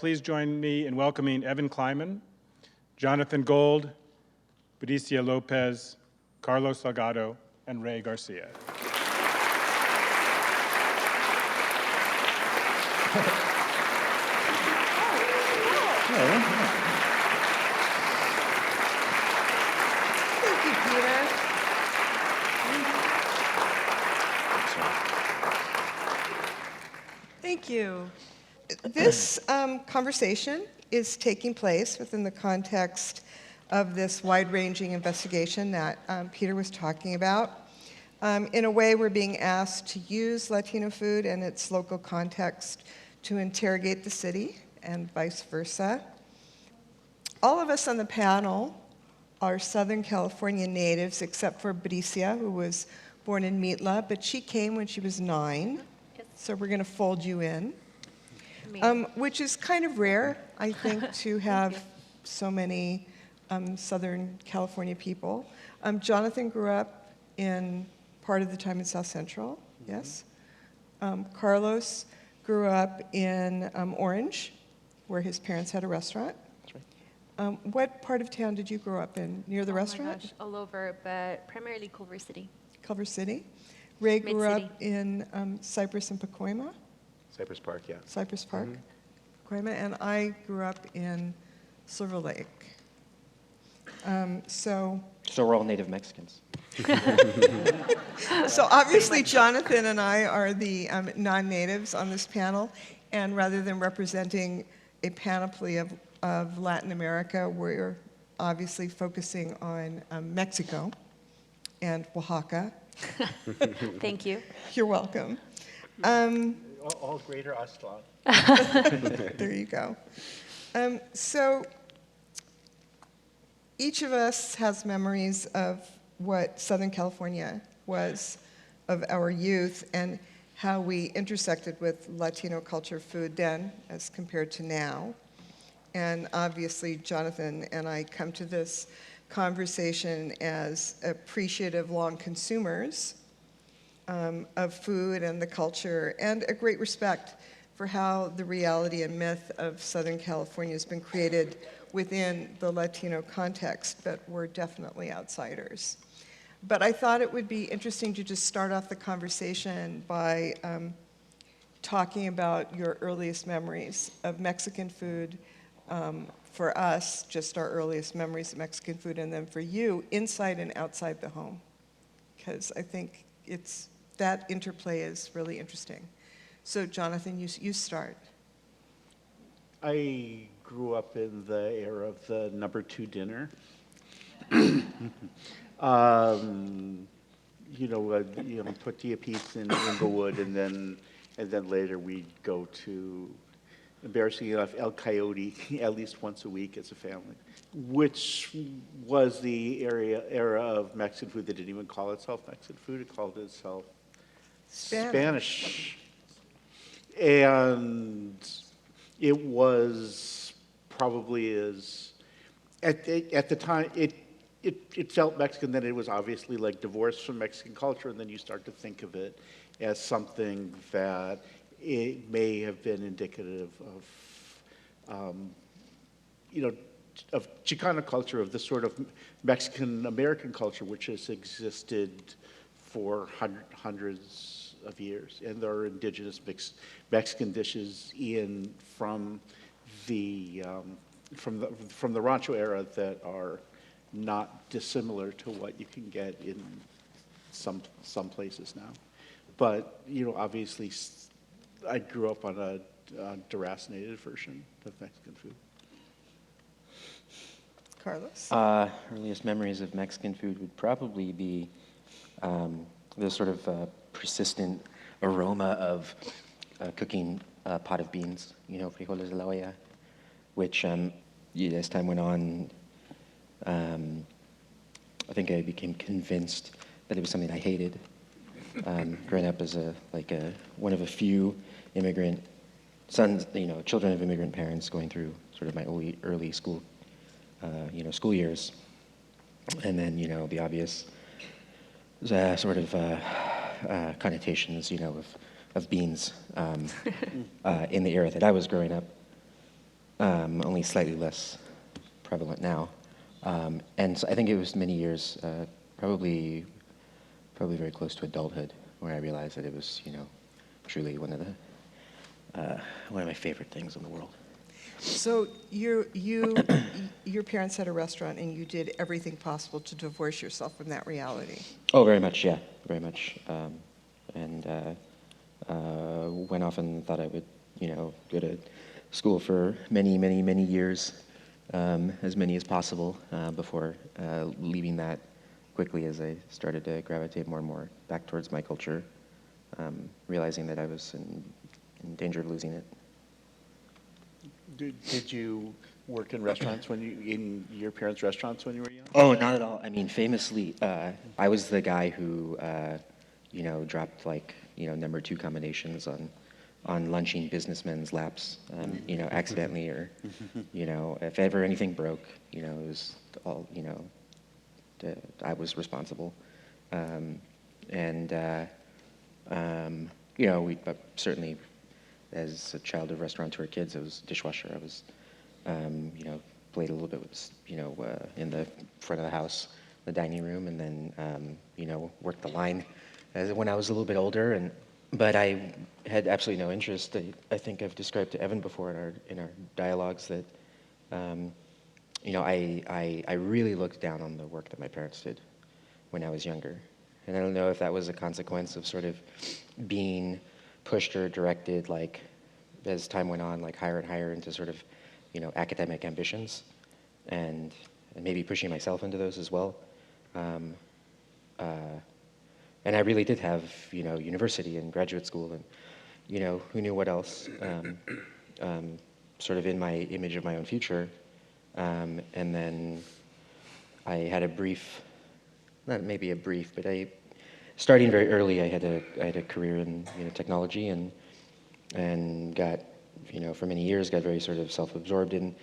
Please join me in welcoming Evan Kleiman, Jonathan Gold, Bricia Lopez, Carlos Salgado, and Ray Garcia. Thank you, Peter. Thank you. This conversation is taking place within the context of this wide-ranging investigation that Peter was talking about. In a way, we're being asked to use Latino food and its local context to interrogate the city and vice versa. All of us on the panel are Southern California natives, except for Bricia, who was born in Mitla, but she came when she was 9, so we're going to fold you in, which is kind of rare, I think, to have so many Southern California people. Jonathan grew up in part of the time in South Central, yes. Carlos grew up in Orange, where his parents had a restaurant. That's right. What part of town did you grow up in? Near the restaurant? Oh my gosh, all over, but primarily Culver City. Culver City. Ray grew Mid-city. up in Cypress and Pacoima. Cypress Park, yeah. Cypress Park, Pacoima, and I grew up in Silver Lake. So we're all native Mexicans. So obviously Jonathan and I are the non-natives on this panel, and rather than representing a panoply of Latin America, we're obviously focusing on Mexico and Oaxaca. Thank you. You're welcome. All greater Aztlan. There you go. So each of us has memories of what Southern California was of our youth and how we intersected with Latino culture food then as compared to now. And obviously, Jonathan and I come to this conversation as appreciative long consumers of food and the culture, and a great respect for how the reality and myth of Southern California has been created within the Latino context, but we're definitely outsiders. But I thought it would be interesting to just start off the conversation by talking about your earliest memories of Mexican food. For us, just our earliest memories of Mexican food, and then for you, inside and outside the home. Because I think that interplay is really interesting. So Jonathan, you start. I grew up in the era of the number 2 dinner. Tortilla pizza in Inglewood, and then later we'd go to, embarrassingly enough, El Coyote at least once a week as a family, which was the era of Mexican food that didn't even call itself Mexican food. It called itself Spanish. And it was probably at the time, it felt Mexican, then it was obviously like divorced from Mexican culture, and then you start to think of it as something that it may have been indicative of, of Chicano culture, of the sort of Mexican-American culture which has existed for hundreds of years. And there are indigenous Mexican dishes from the Rancho era that are not dissimilar to what you can get in some places now. But, obviously, I grew up on a deracinated version of Mexican food. Carlos? Earliest memories of Mexican food would probably be the sort of persistent aroma of cooking a pot of beans, frijoles de la olla, which as time went on, I think I became convinced that it was something I hated. Growing up as one of a few immigrant sons, children of immigrant parents, going through sort of my early school, school years, and then the obvious sort of connotations, of beans in the era that I was growing up. only slightly less prevalent now. And so I think it was many years, probably very close to adulthood, where I realized that it was, truly one of my favorite things in the world. So your parents had a restaurant, and you did everything possible to divorce yourself from that reality. Oh, very much, yeah, very much. And went off and thought I would, go to school for many, many, many years, as many as possible, before leaving that quickly as I started to gravitate more and more back towards my culture, realizing that I was in danger of losing it. Did you work in restaurants in your parents' restaurants when you were young? Oh, not at all. I mean, famously, I was the guy who, dropped number 2 combinations on lunching businessmen's laps, accidentally, or, if ever anything broke, it was all, I was responsible. But certainly, as a child of restaurateur kids, I was dishwasher. I was, played a little bit with, in the front of the house, the dining room, and then, worked the line when I was a little bit older. But I had absolutely no interest. I think I've described to Evan before in our dialogues that, I really looked down on the work that my parents did when I was younger. And I don't know if that was a consequence of sort of being pushed or directed, as time went on, higher and higher into sort of, academic ambitions, and maybe pushing myself into those as well. And I really did have, university and graduate school, and, who knew what else, sort of in my image of my own future. And then I had not maybe a brief, but starting very early, I had a career in technology, and got, for many years, got very sort of self-absorbed in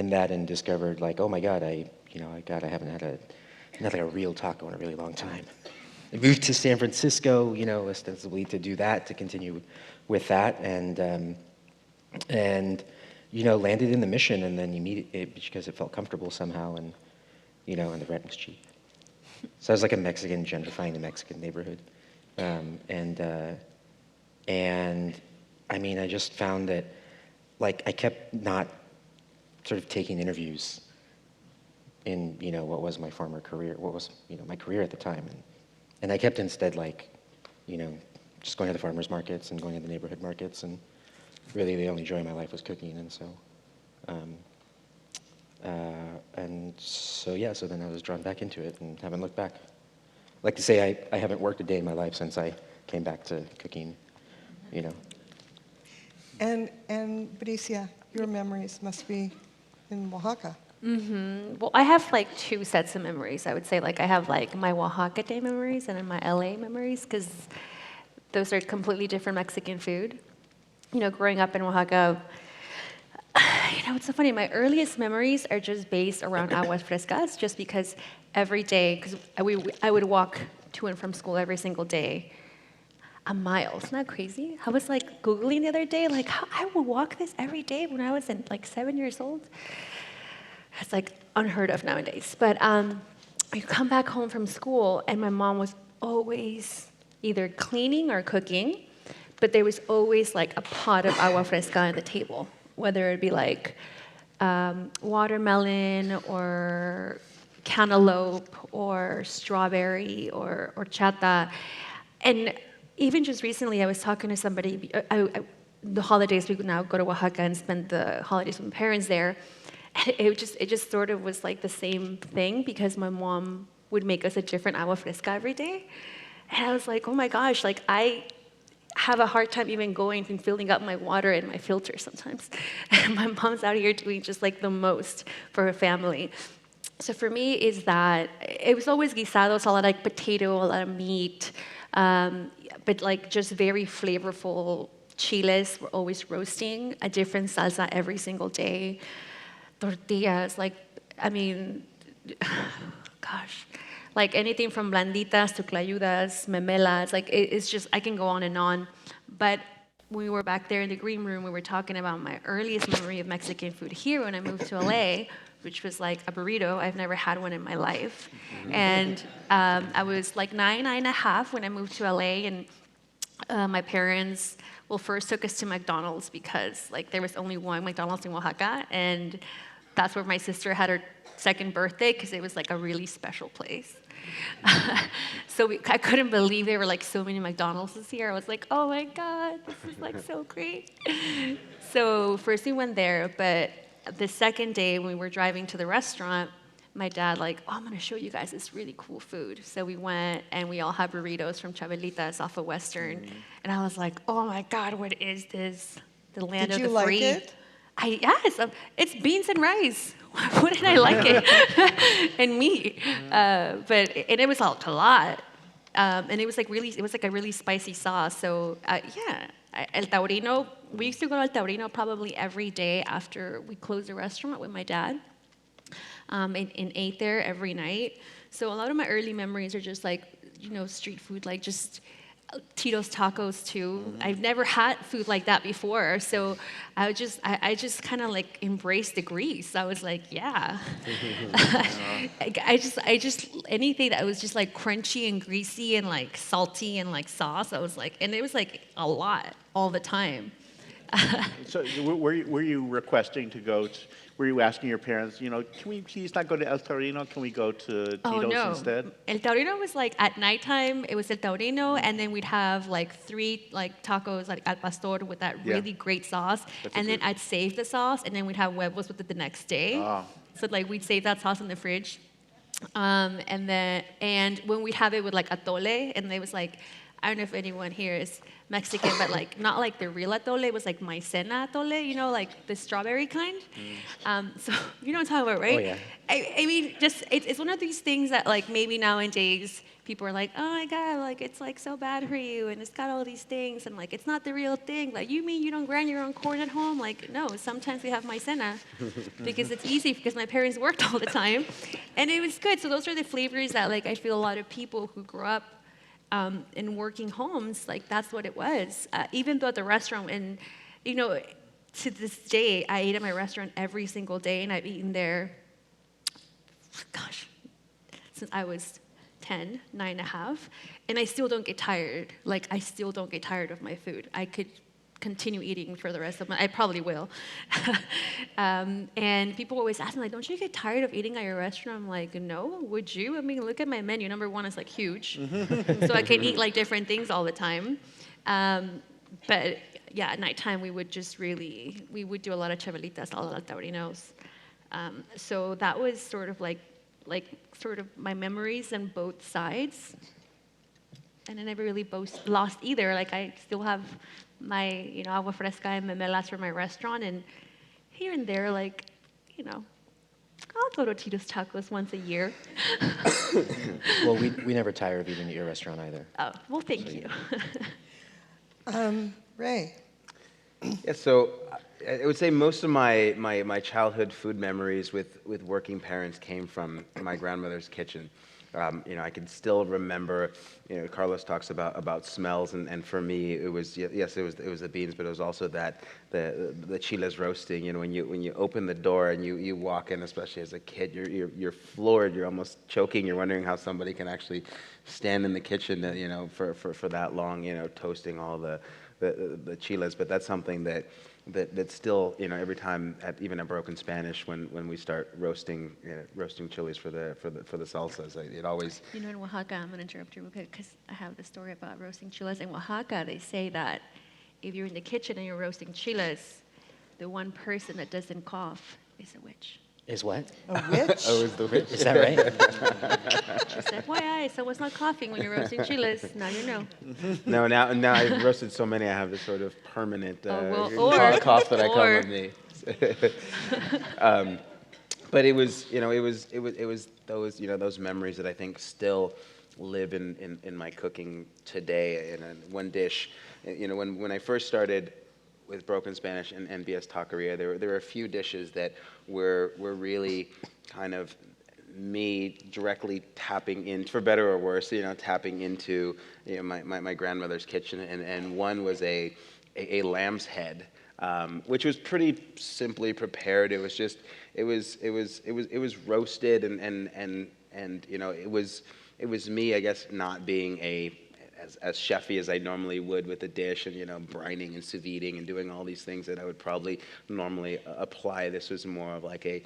that, and discovered oh my God, I haven't had nothing a real taco in a really long time. I moved to San Francisco, ostensibly to do that, to continue with that, and landed in the Mission, and then immediately, because it felt comfortable somehow, and the rent was cheap. So I was like a Mexican gentrifying the Mexican neighborhood. And I mean, I just found that, I kept not sort of taking interviews in, what was my former career, what was, my career at the time. And I kept instead, just going to the farmers markets and going to the neighborhood markets, and really the only joy in my life was cooking. And so, so then I was drawn back into it and haven't looked back. I like to say I haven't worked a day in my life since I came back to cooking, And Bricia, your memories must be in Oaxaca. Well, I have 2 sets of memories. I would say I have my Oaxaca Day memories and then my LA memories, because those are completely different Mexican food. Growing up in Oaxaca, it's so funny. My earliest memories are just based around aguas frescas, just because every day, because I would walk to and from school every single day, a mile. Isn't that crazy? I was Googling the other day, how I would walk this every day when I was 7 years old. It's unheard of nowadays. But I come back home from school, and my mom was always either cleaning or cooking, but there was always a pot of agua fresca on the table, whether it be watermelon or cantaloupe or strawberry or horchata. And even just recently, I was talking to somebody. The holidays, we now go to Oaxaca and spend the holidays with my parents there. And it just sort of was the same thing, because my mom would make us a different agua fresca every day. And I was oh my gosh, I have a hard time even going and filling up my water and my filter sometimes. And my mom's out here doing just the most for her family. So for me is that it was always guisados, a lot of potato, a lot of meat, but just very flavorful chiles. We're always roasting a different salsa every single day. Tortillas, gosh, anything from blanditas to clayudas, memelas, it's just, I can go on and on. But we were back there in the green room, we were talking about my earliest memory of Mexican food here when I moved to LA, which was like a burrito. I've never had one in my life. And I was like 9.5 when I moved to LA, and my parents, well, first took us to McDonald's because like there was only one McDonald's in Oaxaca, and that's where my sister had her second birthday because it was like a really special place. So I couldn't believe there were like so many McDonald's this year. I was like, oh my God, this is like so great. So first we went there, but the second day when we were driving to the restaurant, my dad like, oh, I'm gonna show you guys this really cool food. So we went and we all had burritos from Chabelitas off of Western. And I was like, oh my God, what is this? The land Did of you the like free. it? Yes, it's beans and rice. Wouldn't I like it? And meat. And it was a lot. And it was like a really spicy sauce. So yeah, El Taurino, we used to go to El Taurino probably every day after we closed the restaurant with my dad. And ate there every night. So a lot of my early memories are just like, street food, like just Tito's tacos too. I've never had food like that before, so I just kind of like embraced the grease. I was like, yeah. I just anything that was just like crunchy and greasy and like salty and like sauce. I was like, and it was like a lot all the time. So were you requesting to go? Were you asking your parents, can we please not go to El Torino? Can we go to Tito's instead? El Taurino was like at nighttime. It was El Taurino, and then we'd have like 3 like tacos like al pastor with that really great sauce, and then I'd save the sauce, and then we'd have huevos with it the next day. Ah. So like we'd save that sauce in the fridge, and when we'd have it with like atole, and it was like, I don't know if anyone here is Mexican, but like not like the real atole. It was like maicena atole, like the strawberry kind. So you know what I'm talking about, right? Oh, yeah. I mean, just it's one of these things that like maybe nowadays people are like, oh my God, like it's like so bad for you, and it's got all these things, and like it's not the real thing. Like you mean you don't grind your own corn at home? Like no, sometimes we have maicena because it's easy because my parents worked all the time, and it was good. So those are the flavors that like I feel a lot of people who grew up in working homes, like that's what it was. Even though at the restaurant, and to this day, I ate at my restaurant every single day, and I've eaten there, since I was 10, 9.5, and I still don't get tired. Like I still don't get tired of my food. I could continue eating for the rest of I probably will. And people always ask me, like, don't you get tired of eating at your restaurant? I'm like, no, would you? I mean, look at my menu. Number one is like huge. So I can eat like different things all the time. But yeah, at nighttime we would do a lot of chabelitas, a lot of taurinos. So that was sort of like my memories on both sides. And I never really lost either. Like I still have my, agua fresca and memelas from my restaurant, and here and there, like, I'll go to Tito's Tacos once a year. Well, we never tire of eating at your restaurant either. Oh, well, thank you. Ray. Yeah, so I would say most of my childhood food memories with working parents came from my grandmother's kitchen. I can still remember, Carlos talks about smells, and for me it was, yes, it was the beans, but it was also the chiles roasting. When you open the door and you walk in, especially as a kid, you're floored, you're almost choking, you're wondering how somebody can actually stand in the kitchen, for that long, toasting all the chiles. But that's something that still, every time even at Broken Spanish, when we start roasting chilies for the salsas, it always. In Oaxaca, I'm gonna interrupt you because I have the story about roasting chiles. In Oaxaca, they say that if you're in the kitchen and you're roasting chiles, the one person that doesn't cough is a witch. Is what? A witch? Oh, is the witch? Is that right? Just FYI, someone's not coughing when you're roasting chiles. Now you know. No, now I've roasted so many, I have this sort of permanent cough that I come with me. But it was those memories that I think still live in my cooking today. And one dish, when I first started with Broken Spanish and BS Taqueria, there were a few dishes that were really kind of me directly tapping in, for better or worse, tapping into my grandmother's kitchen, and one was a a lamb's head, which was pretty simply prepared. It was just, it was roasted, and you know, it was me, I guess, not being as chefy as I normally would with the dish, and, you know, brining and sous videing and doing all these things that I would probably normally apply. This was more of like a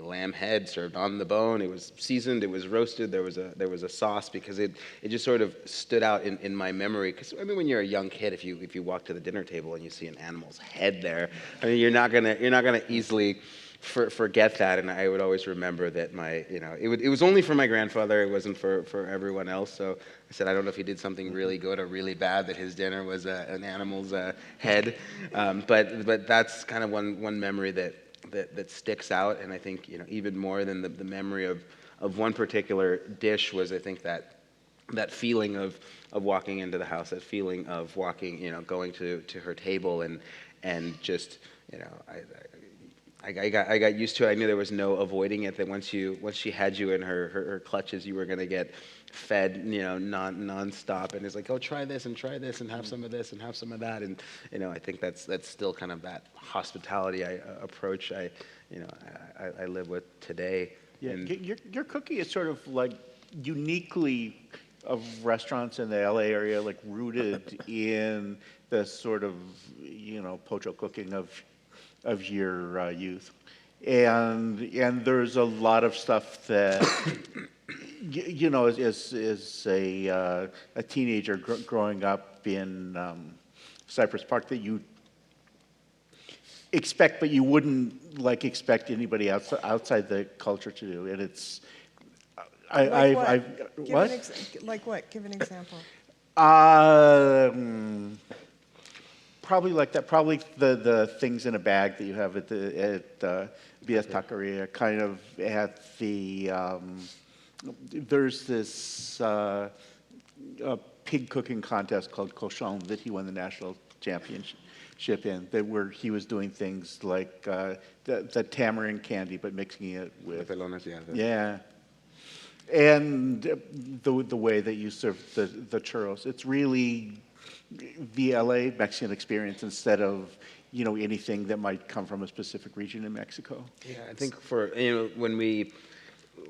lamb head served on the bone. It was seasoned, it was roasted, there was a sauce, because it just sort of stood out in my memory. Because I mean, when you're a young kid, if you walk to the dinner table and you see an animal's head there, I mean, you're not gonna easily forget that. And I would always remember that it was only for my grandfather, it wasn't for everyone else. So I said, I don't know if he did something really good or really bad, that his dinner was an animal's head. But that's kind of one memory that sticks out. And I think, you know, even more than the memory of one particular dish was, I think, that feeling of walking into the house, that feeling of walking, you know, going to her table, and just, you know, I got used to it. I knew there was no avoiding it, that once she had you in her clutches, you were going to get fed, you know, non-stop. And it's like, oh, try this and have some of this and have some of that. And, you know, I think that's still kind of that hospitality approach I live with today. Yeah, And your cooking is sort of like uniquely of restaurants in the LA area, like rooted in the sort of, you know, pocho cooking of your youth, and there's a lot of stuff that you know, as a teenager growing up in Cypress Park, that you expect, but you wouldn't like expect anybody outside the culture to do. And it's Like what? Give an example. Probably like that. Probably the things in a bag that you have at Via's Taqueria, kind of at the. There's this pig cooking contest called Cochon that he won the national championship in. Where he was doing things like the tamarind candy, but mixing it with. Yeah. And the way that you serve the churros, it's really the LA Mexican experience instead of, you know, anything that might come from a specific region in Mexico. yeah, I think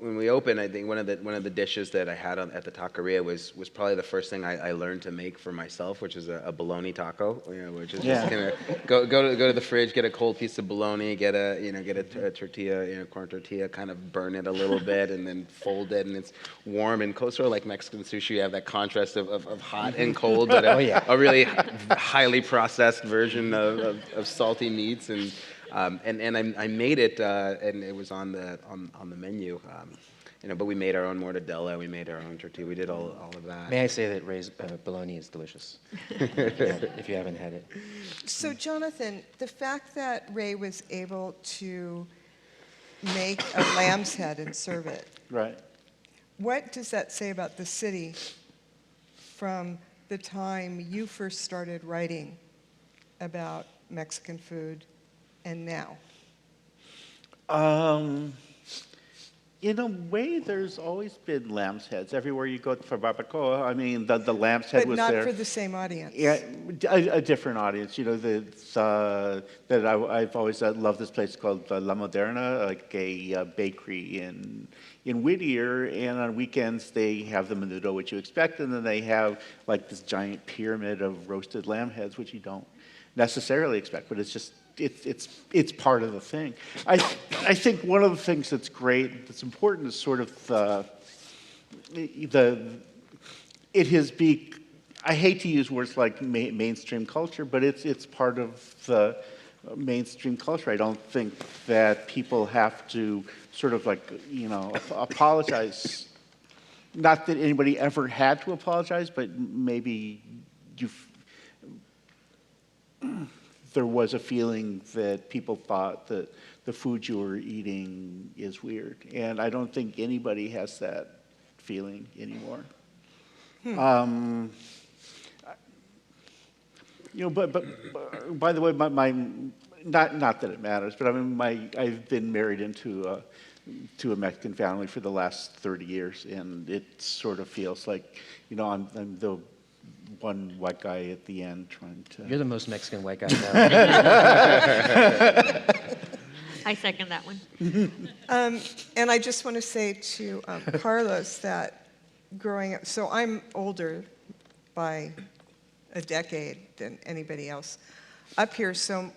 when we opened, I think one of the dishes that I had at the taqueria was probably the first thing I learned to make for myself, which is a bologna taco. You know, which is just gonna go to the fridge, get a cold piece of bologna, get a tortilla, you know, corn tortilla, kind of burn it a little bit, and then fold it, and it's warm. And sort of like Mexican sushi, you have that contrast of hot and cold, but a really highly processed version of salty meats. And I made it, and it was on the menu. You know, but we made our own mortadella, we made our own tortilla, we did all of that. May I say that Ray's bologna is delicious, if you haven't had it. So, Jonathan, the fact that Ray was able to make a lamb's head and serve it, Right. what does that say about the city from the time you first started writing about Mexican food and now? In a way, there's always been lamb's heads everywhere you go for barbacoa. I mean, the lamb's head was there. But not for the same audience. Yeah, a different audience. You know, that I've always loved this place called La Moderna, like a bakery in Whittier, and on weekends they have the menudo, which you expect, and then they have like this giant pyramid of roasted lamb heads, which you don't necessarily expect, but it's just it's part of the thing. I think one of the things that's great, that's important, is sort of it has been. I hate to use words like mainstream culture, but it's part of the mainstream culture. I don't think that people have to sort of like, you know, apologize. Not that anybody ever had to apologize, but maybe there was a feeling that people thought that the food you were eating is weird. And I don't think anybody has that feeling anymore. You know, but by the way, my not that it matters, but I mean, I've been married into a Mexican family for the last 30 years, and it sort of feels like, you know, I'm the one white guy at the end trying to. You're the most Mexican white guy I know. I second that one. And I just want to say to Carlos that growing up, so I'm older by a decade than anybody else up here, so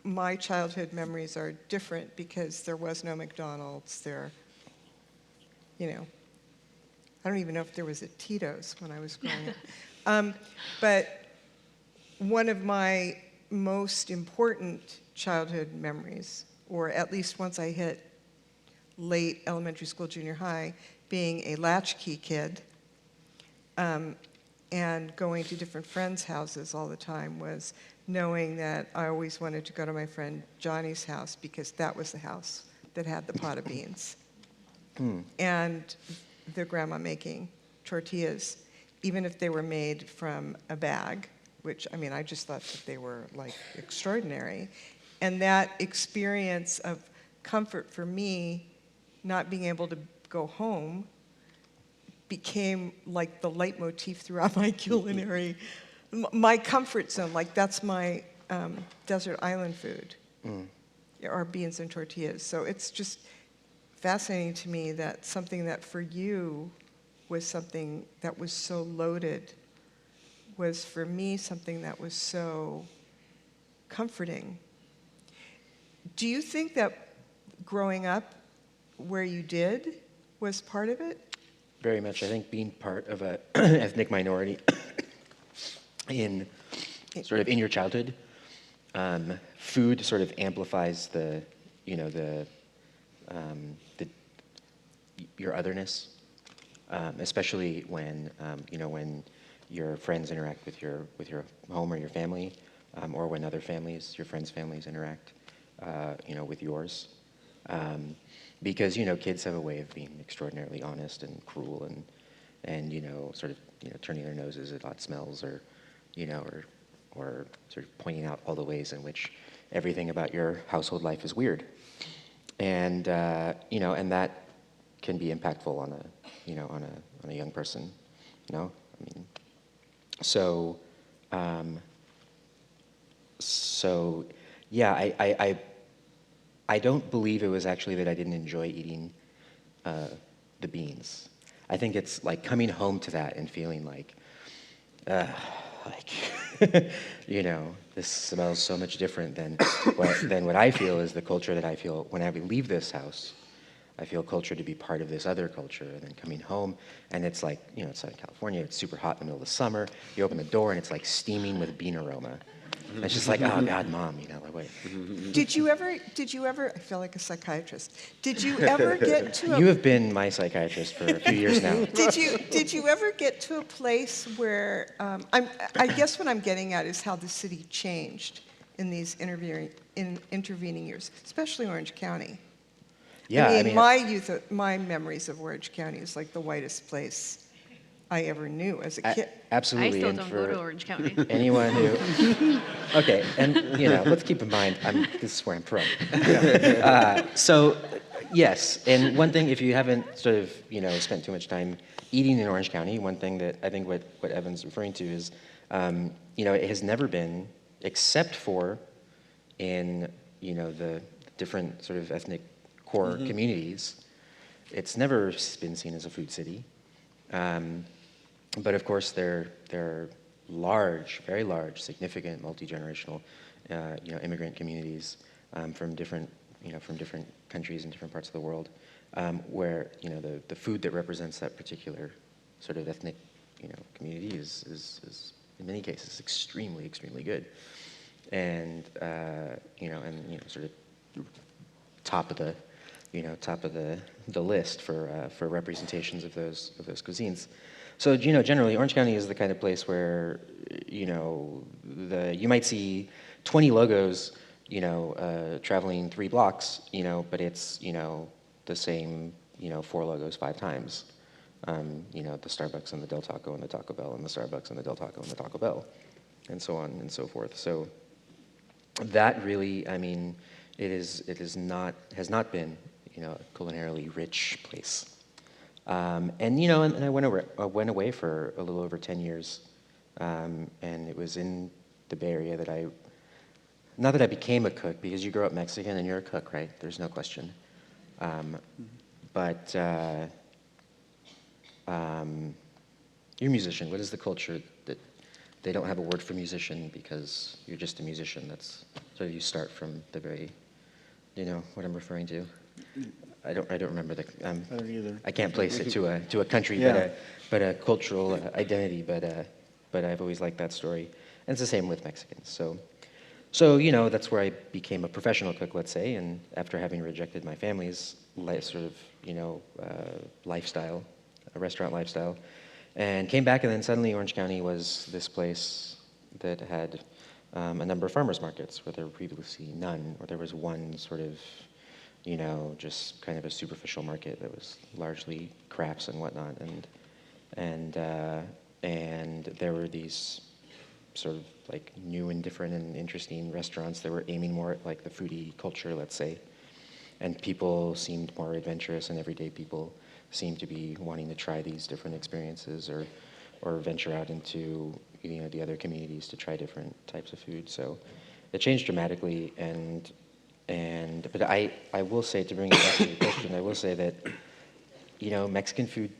my childhood memories are different because there was no McDonald's there. You know, I don't even know if there was a Tito's when I was growing up. But one of my most important childhood memories, or at least once I hit late elementary school, junior high, being a latchkey kid and going to different friends' houses all the time, was knowing that I always wanted to go to my friend Johnny's house because that was the house that had the pot of beans. And their grandma making tortillas, even if they were made from a bag, which, I mean, I just thought that they were, like, extraordinary. And that experience of comfort for me, not being able to go home, became like the leitmotif throughout my culinary, my comfort zone. Like, that's my desert island food, are beans and tortillas. So it's just fascinating to me that something that for you was something that was so loaded was for me something that was so comforting. Do you think that growing up where you did was part of it? Very much. I think being part of a ethnic minority in sort of in your childhood, food sort of amplifies the your otherness, especially when when your friends interact with your home or your family, or when other families, your friends' families interact, with yours, because kids have a way of being extraordinarily honest and cruel and sort of turning their noses at odd smells or sort of pointing out all the ways in which everything about your household life is weird, and and that can be impactful on a young person, I mean, so yeah, I don't believe it was actually that I didn't enjoy eating the beans. I think it's like coming home to that and feeling like this smells so much different than what I feel is the culture that I feel when I leave this house. I feel culture to be part of this other culture, and then coming home, and it's like, it's Southern California, it's super hot in the middle of the summer, you open the door and it's like steaming with bean aroma. And it's just like, oh God, Mom, like, wait. Did you ever, I feel like a psychiatrist. Did you ever get to You have been my psychiatrist for a few years now. Did you ever get to a place where, I guess what I'm getting at is how the city changed in these intervening years, especially Orange County. Yeah, I mean, my memories of Orange County is like the whitest place I ever knew as a kid. Absolutely. I still and don't for go to Orange County. anyone who, okay, and let's keep in mind, this is where I'm from. So, yes, and one thing, if you haven't sort of spent too much time eating in Orange County, one thing that I think what Evan's referring to is, it has never been, except for in the different sort of ethnic core communities, it's never been seen as a food city. But of course, there are large, very large, significant multi-generational, immigrant communities from different countries and different parts of the world, where the food that represents that particular sort of ethnic, community is in many cases extremely, extremely good, and sort of top of the list for representations of those cuisines. So generally Orange County is the kind of place where you might see 20 logos traveling 3 blocks, but it's the same 4 logos 5 times. The Starbucks and the Del Taco and the Taco Bell and the Starbucks and the Del Taco and the Taco Bell, and so on and so forth. So that really, I mean, has not been a culinarily rich place. And I went away for a little over 10 years And it was in the Bay Area that not that I became a cook, because you grow up Mexican and you're a cook, right? There's no question. But you're a musician. What is the culture that they don't have a word for musician because you're just a musician? That's so you start from the very, you know what I'm referring to. I don't remember the. I don't either. I can't place it to a country, Yeah. but a cultural identity. But I've always liked that story, and it's the same with Mexicans. So you know that's where I became a professional cook, let's say, and after having rejected my family's sort of lifestyle, a restaurant lifestyle, and came back, and then suddenly Orange County was this place that had a number of farmers markets where there were previously none, or there was one sort of, just kind of a superficial market that was largely crafts and whatnot, and there were these sort of like new and different and interesting restaurants that were aiming more at like the foodie culture, let's say, and people seemed more adventurous, and everyday people seemed to be wanting to try these different experiences or venture out into the other communities to try different types of food. So it changed dramatically, but I will say, to bring it back to your question, I will say that Mexican food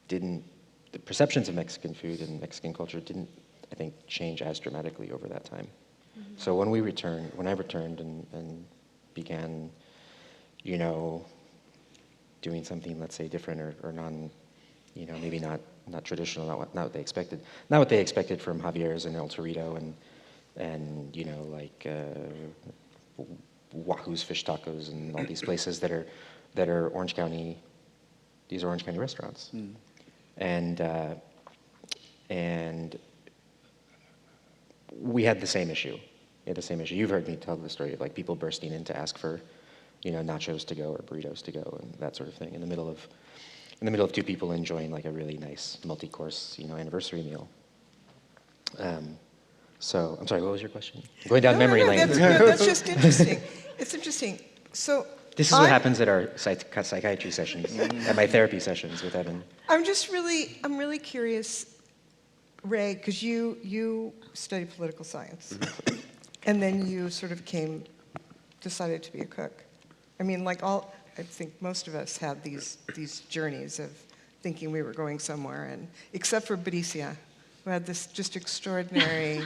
the perceptions of Mexican food and Mexican culture didn't, I think, change as dramatically over that time. Mm-hmm. So when I returned and began, doing something, let's say, different or non, maybe not traditional, not what they expected, not what they expected from Javier's and El Torito and Wahoo's Fish Tacos and all these places that are Orange County. These are Orange County restaurants, and we had the same issue. You've heard me tell the story of like people bursting in to ask for, nachos to go or burritos to go and that sort of thing in the middle of two people enjoying like a really nice multi-course, anniversary meal. So I'm sorry, what was your question? I'm going down memory lane. That's just interesting. It's interesting. So this is what happens at our psychiatry sessions, at my therapy sessions with Evan. I'm really curious, Ray, because you studied political science, and then you sort of decided to be a cook. I mean, I think most of us had these journeys of thinking we were going somewhere, and except for Bricia, who had this just extraordinary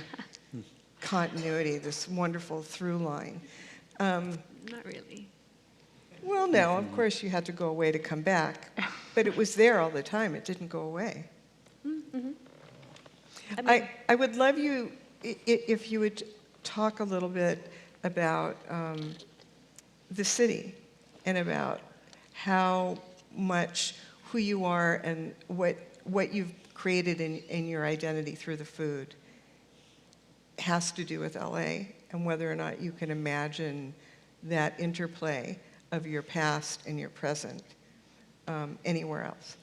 continuity, this wonderful through line. Not really. Well, no, of course you had to go away to come back, but it was there all the time. It didn't go away. Mm-hmm. I would love you, if you would talk a little bit about the city and about how much who you are and what you've created in your identity through the food has to do with LA, and whether or not you can imagine that interplay of your past and your present anywhere else.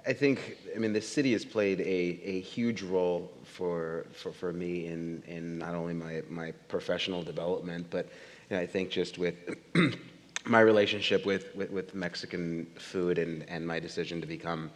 I think, the city has played a huge role for me in not only my professional development, but I think just with my relationship with Mexican food and my decision to become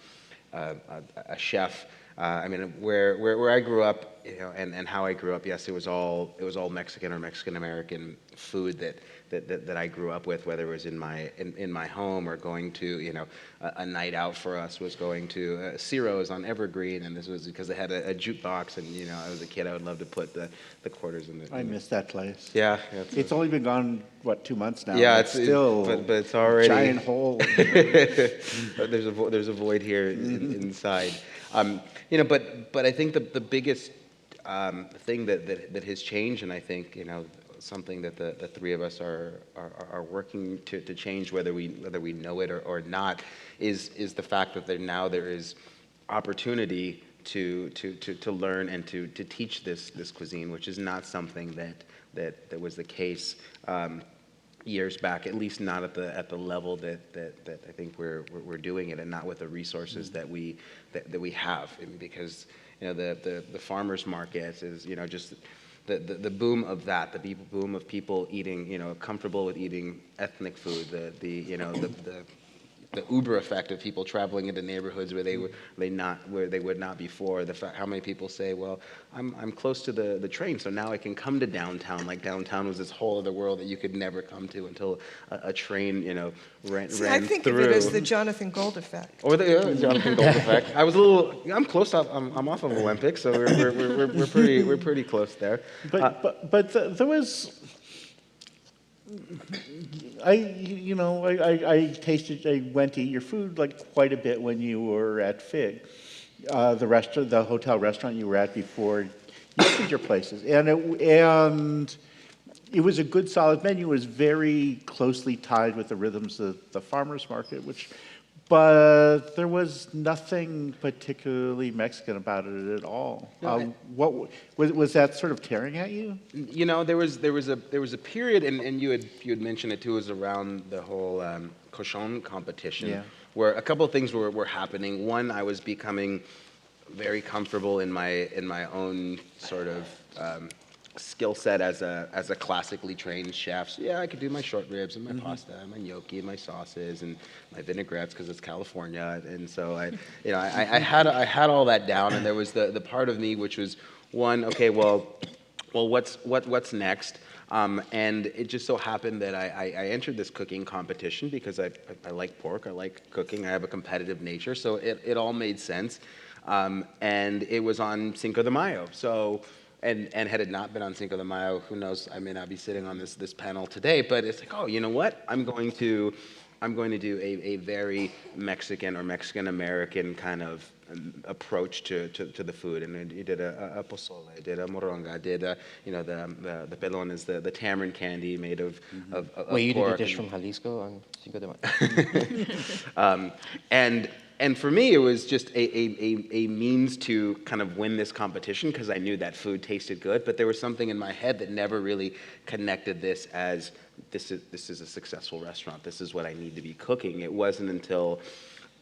a chef. Where I grew up, and how I grew up. Yes, it was all Mexican or Mexican American food that I grew up with. Whether it was in my home or going to a night out for us was going to Ciro's on Evergreen, and this was because they had a jukebox, and I was a kid. I would love to put the quarters in the. I miss that place. Yeah, it's only been gone 2 months now. Yeah, it's still, but it's already a giant hole. There's a void here inside. But I think the biggest thing that has changed, and I think something that the three of us are working to change, whether we know it or not, is the fact that there is opportunity to learn and to teach this cuisine, which is not something that was the case years back, at least not at the level that I think we're doing it, and not with the resources that we have, because the farmers market is just the boom of that, the boom of people eating comfortable with eating ethnic food, the the Uber effect of people traveling into neighborhoods where they would not before. How many people say, well, I'm close to the train, so now I can come to downtown. Like downtown was this whole other world that you could never come to until a train, ran I think through. of it as the Jonathan Gold effect. Or the Jonathan Gold effect. I'm close. I'm off of Olympic, so we're pretty close there. There was, I went to eat your food like quite a bit when you were at Fig, the hotel restaurant you were at before you opened your places, and it was a good solid menu. It was very closely tied with the rhythms of the farmers market, but there was nothing particularly Mexican about it at all. No, what was that sort of tearing at you? There was a period, and you had mentioned it too, it was around the whole cochon competition, where a couple of things were happening. One, I was becoming very comfortable in my own sort of skill set as a classically trained chef. So yeah, I could do my short ribs and my pasta and my gnocchi and my sauces and my vinaigrettes because it's California. And so I had all that down, and there was the part of me which was one, okay, well, what's next? And it just so happened that I entered this cooking competition because I like pork, I like cooking, I have a competitive nature, so it all made sense. And it was on Cinco de Mayo. So, and had it not been on Cinco de Mayo, who knows, I may not be sitting on this panel today, but it's like, oh, you know what? I'm going to do a very Mexican or Mexican-American kind of approach to the food. And you did a pozole, I did a moronga, I did the pelon is the tamarind candy made of Wait, you did a pork. dish from Jalisco on Cinco de Mayo? And for me, it was just a means to kind of win this competition because I knew that food tasted good, but there was something in my head that never really connected this as this is a successful restaurant. This is what I need to be cooking. It wasn't until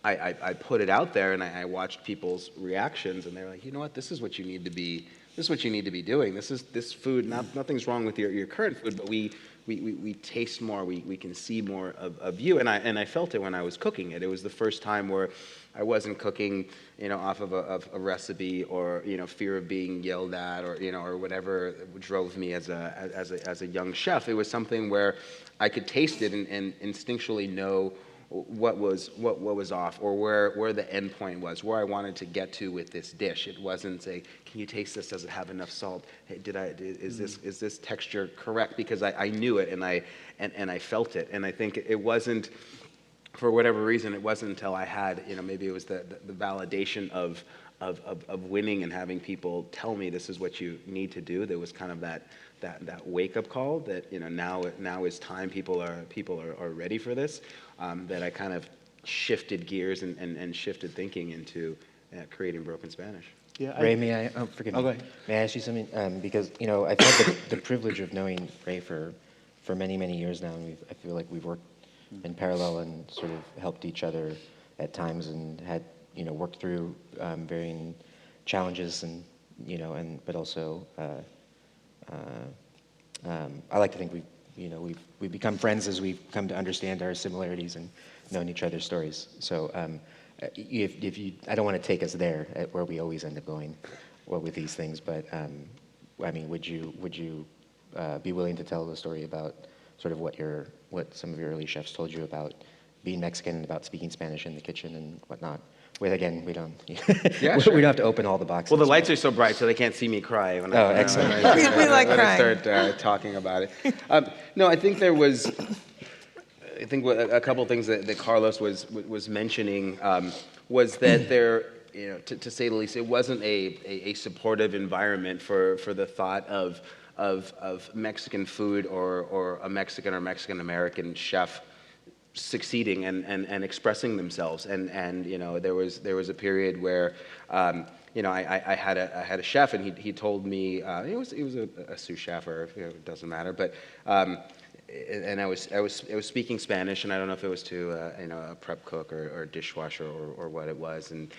I put it out there and I watched people's reactions, and they're like, you know what, this is what you need to be. This is what you need to be doing. This food. Nothing's wrong with your current food, but we taste more, we can see more of you, and I felt it when I was cooking it. It was the first time where I wasn't cooking, off of a recipe or fear of being yelled at or whatever drove me as a young chef. It was something where I could taste it and instinctually know what was off, or where the end point was, where I wanted to get to with this dish. It wasn't a, can you taste this? Does it have enough salt? Hey, is this texture correct? Because I knew it and I felt it. And I think it wasn't, for whatever reason, it wasn't until I had, maybe it was the validation of winning and having people tell me this is what you need to do. There was kind of that wake-up call that now is time. People are ready for this. That I kind of shifted gears and shifted thinking into creating Broken Spanish. Yeah, Ray, may I? Oh, forgive me. go ahead. May I ask you something? Because I've had the privilege of knowing Ray for many years now, and I feel like we've worked in parallel and sort of helped each other at times, and had worked through varying challenges, and but also I like to think we've become friends as we've come to understand our similarities and known each other's stories. So if you, I don't want to take us there at where we always end up going with these things, but would you be willing to tell the story about sort of what some of your early chefs told you about being Mexican and about speaking Spanish in the kitchen and whatnot? Again, we don't. Yeah, we sure. don't have to open all the boxes. Well, the lights are so bright, so they can't see me cry when excellent. We like when I crying. start talking about it. No, I think there was. I think a couple of things that Carlos was mentioning was that there, to say the least, it wasn't a supportive environment for the thought of Mexican food or a Mexican or Mexican American chef succeeding and expressing themselves, and there was a period where I had a chef, and he told me he was a sous chef, or it doesn't matter, but and I was speaking Spanish, and I don't know if it was to a prep cook or dishwasher or what it was, and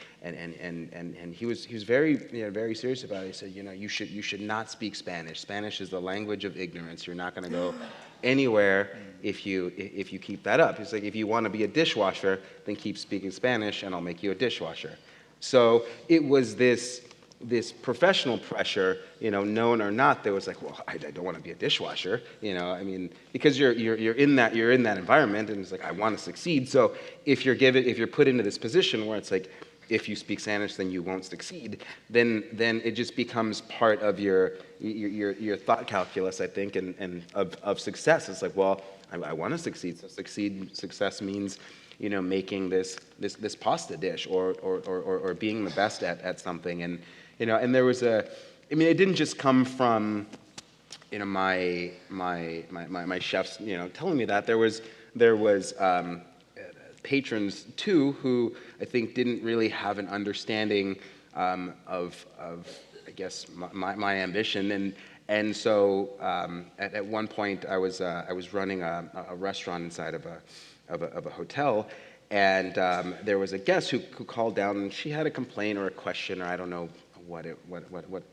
he was very very serious about it. He said, you should not speak Spanish. Spanish is the language of ignorance. You're not going to go anywhere if you keep that up. He's like, if you want to be a dishwasher, then keep speaking Spanish and I'll make you a dishwasher. So it was this professional pressure, known or not, that was like, well, I don't want to be a dishwasher, I mean, because you're in that environment, and it's like, I want to succeed. So if you're put into this position where it's like, if you speak Spanish, then you won't succeed, then it just becomes part of your thought calculus, I think, and of success. It's like, well, I want to succeed. So success means, making this pasta dish or being the best at something. And and there was it didn't just come from my chefs telling me that. There was patrons too who I think didn't really have an understanding of I guess my ambition. And so at one point I was running a restaurant inside of a hotel, and there was a guest who called down, and she had a complaint or a question, or I don't know what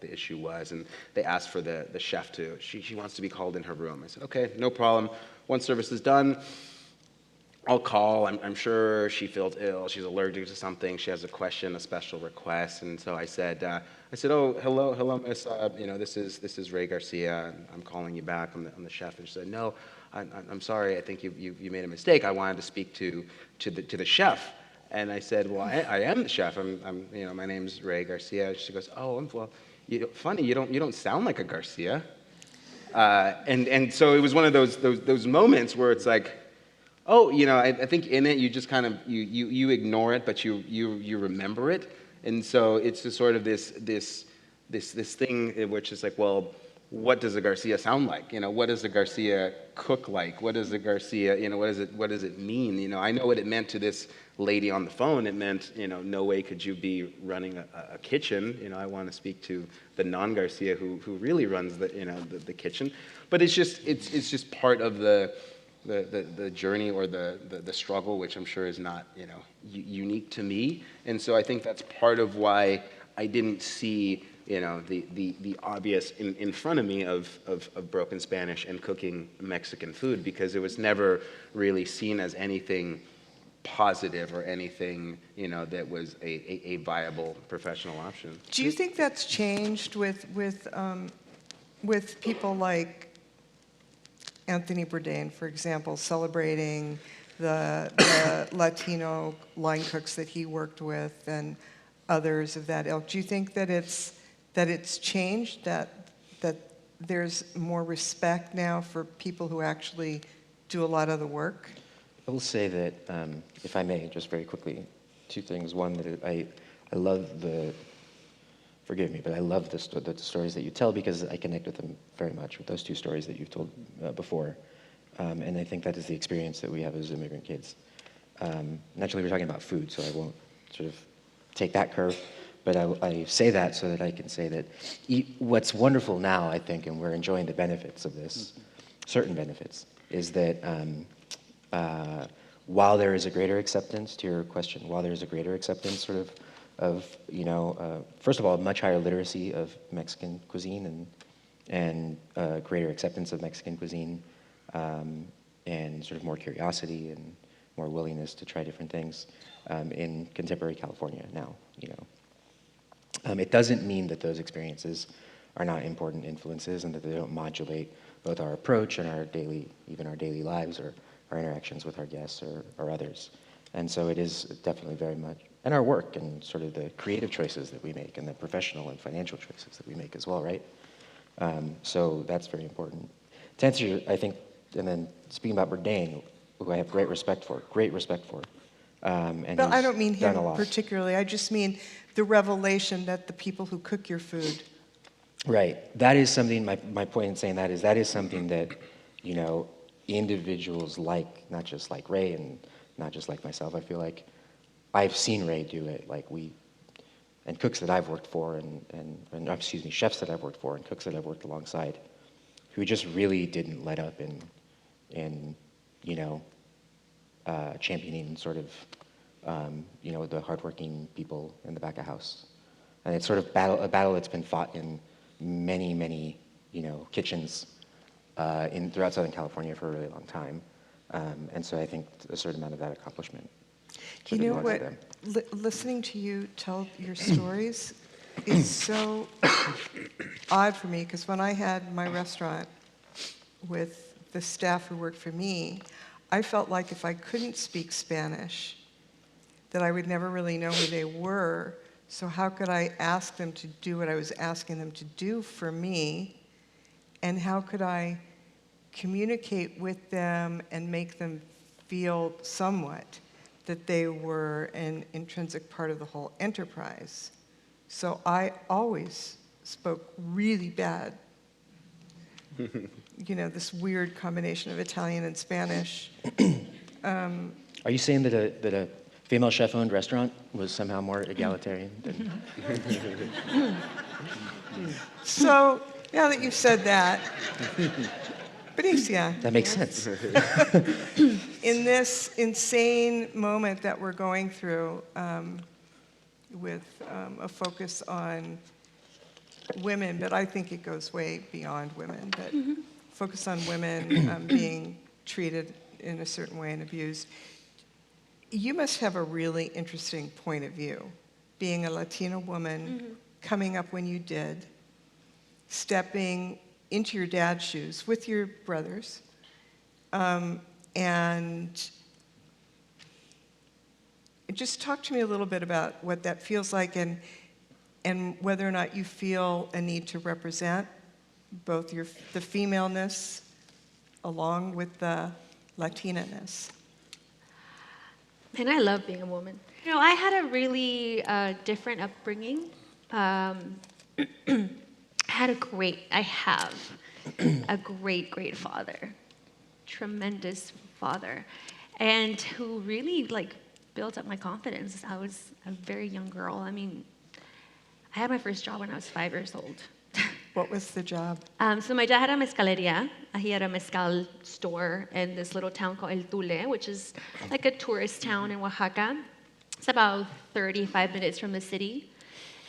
the issue was, and they asked for the chef she wants to be called in her room. I said, okay, no problem. Once service is done, I'll call. I'm sure she feels ill. She's allergic to something. She has a question, a special request. And so I said, oh, hello, miss. This is Ray Garcia. I'm calling you back. I'm the chef. And she said, no, I'm sorry. I think you made a mistake. I wanted to speak to the chef. And I said, well, I am the chef. My name's Ray Garcia. She goes, oh, well, funny. You don't sound like a Garcia. And so it was one of those moments where it's like, oh, I think in it you just kind of you ignore it, but you remember it, and so it's just sort of this thing in which it's like, well, what does a Garcia sound like? What does a Garcia cook like? What does a Garcia, what does it mean? I know what it meant to this lady on the phone. It meant, no way could you be running a kitchen. I want to speak to the non-Garcia who really runs the kitchen. But it's just part of the journey or the struggle, which I'm sure is not unique to me. And so I think that's part of why I didn't see the obvious in front of me of broken Spanish and cooking Mexican food, because it was never really seen as anything positive or anything that was a viable professional option. Do you think that's changed with people like Anthony Bourdain, for example, celebrating the Latino line cooks that he worked with and others of that ilk? Do you think that it's changed, that there's more respect now for people who actually do a lot of the work? I will say that, if I may, just very quickly, two things. One, that I love forgive me, but I love the stories that you tell, because I connect with them very much, with those two stories that you've told before. And I think that is the experience that we have as immigrant kids. Naturally, we're talking about food, so I won't sort of take that curve, but I say that so that I can say that what's wonderful now, I think, and we're enjoying the benefits of this, certain benefits, is that while there is a greater acceptance, to your question, while there is a greater acceptance sort of first of all, much higher literacy of Mexican cuisine and greater acceptance of Mexican cuisine, and sort of more curiosity and more willingness to try different things in contemporary California now. It doesn't mean that those experiences are not important influences and that they don't modulate both our approach and our daily lives or our interactions with our guests or others. And so it is definitely very much, and our work and sort of the creative choices that we make and the professional and financial choices that we make as well, right? So that's very important. To answer your, I think, and then speaking about Bourdain, who I have great respect for. And Well, I don't mean done him a lot. particularly. I just mean the revelation that the people who cook your food. Right. That is something, my point in saying that is something that, individuals like, not just like Ray and not just like myself, I feel like I've seen Ray do it, and cooks that I've worked for and excuse me, chefs that I've worked for and cooks that I've worked alongside, who just really didn't let up in championing sort of, the hardworking people in the back of house. And it's sort of a battle that's been fought in many, many, kitchens throughout Southern California for a really long time. And so I think a certain amount of that accomplishment. You know what? Listening to you tell your stories is so odd for me, because when I had my restaurant with the staff who worked for me, I felt like if I couldn't speak Spanish, that I would never really know who they were. So how could I ask them to do what I was asking them to do for me? And how could I communicate with them and make them feel somewhat that they were an intrinsic part of the whole enterprise? So I always spoke really bad. You know, this weird combination of Italian and Spanish. Are you saying that a female chef-owned restaurant was somehow more egalitarian than... So now that you've said that, Bricia, That makes sense. in this insane moment that we're going through, with a focus on women, but I think it goes way beyond women, but focus on women being treated in a certain way and abused. You must have a really interesting point of view, being a Latina woman, coming up when you did, stepping into your dad's shoes with your brothers, and just talk to me a little bit about what that feels like, and whether or not you feel a need to represent both the femaleness along with the Latina-ness. And I love being a woman. You know, I had a really different upbringing. I have a great father, tremendous father, and who really built up my confidence. I was a very young girl. I mean, I had my first job when I was 5 years old. What was the job? So my dad had a mezcaleria. He had a mezcal store in this little town called El Tule, which is like a tourist town in Oaxaca. It's about 35 minutes from the city.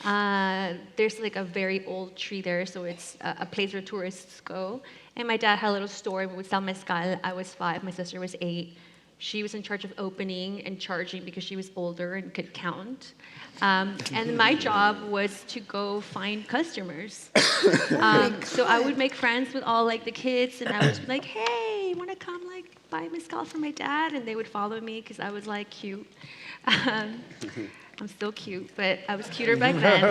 There's like a very old tree there, so it's a place where tourists go. And my dad had a little store. We would sell mezcal. I was 5. My sister was 8. She was in charge of opening and charging because she was older and could count. And my job was to go find customers. So I would make friends with all the kids, and I was like, hey, want to come buy mezcal for my dad? And they would follow me because I was cute. I'm still cute, but I was cuter back then.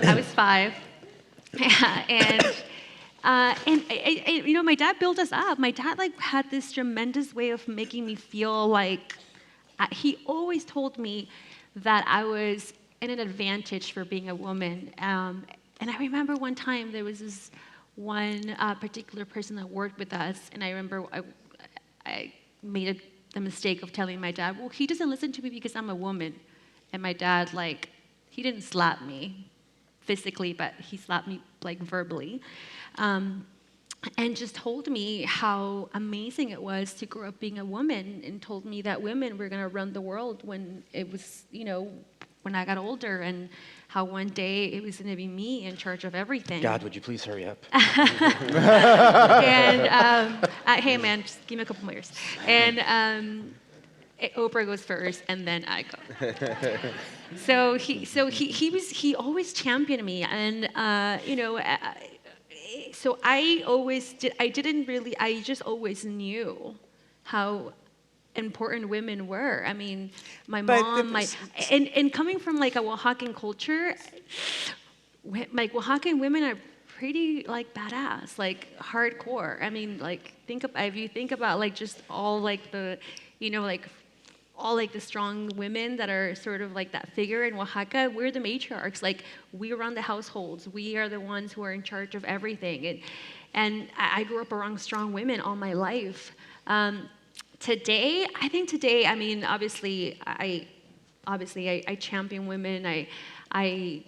I was 5. And you know, my dad built us up. My dad had this tremendous way of making me feel he always told me that I was in an advantage for being a woman. And I remember one time there was this one particular person that worked with us, and I remember I made the mistake of telling my dad, well, he doesn't listen to me because I'm a woman. And my dad, he didn't slap me physically, but he slapped me verbally. And just told me how amazing it was to grow up being a woman, and told me that women were going to run the world when it was, when I got older, and how one day it was going to be me in charge of everything. God, would you please hurry up? And hey man, just give me a couple more years. And Oprah goes first, and then I go. So he always championed me, and so I just always knew how important women were. I mean, my mom, and coming from a Oaxacan culture, Oaxacan women are pretty badass, hardcore. I mean, if you think about just all the, all the strong women that are sort of that figure in Oaxaca, we're the matriarchs. We run the households. We are the ones who are in charge of everything. And I grew up around strong women all my life. Today, I mean, obviously I champion women. I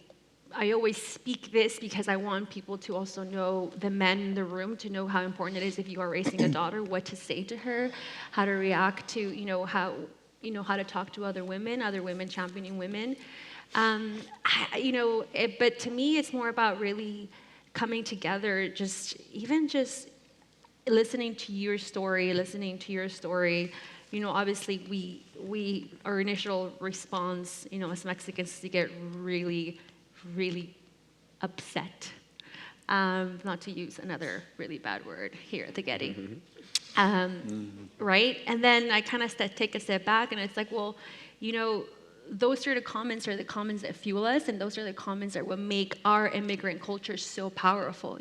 always speak this because I want people to also know, the men in the room, to know how important it is if you are raising a daughter, what to say to her, how to react to, how to talk to other women championing women. But to me, it's more about really coming together, just listening to your story, obviously our initial response, as Mexicans, is to get really, really upset. Not to use another really bad word here at the Getty. Right? And then I kind of take a step back, and it's like, well, those sort of comments are the comments that fuel us, and those are the comments that will make our immigrant culture so powerful.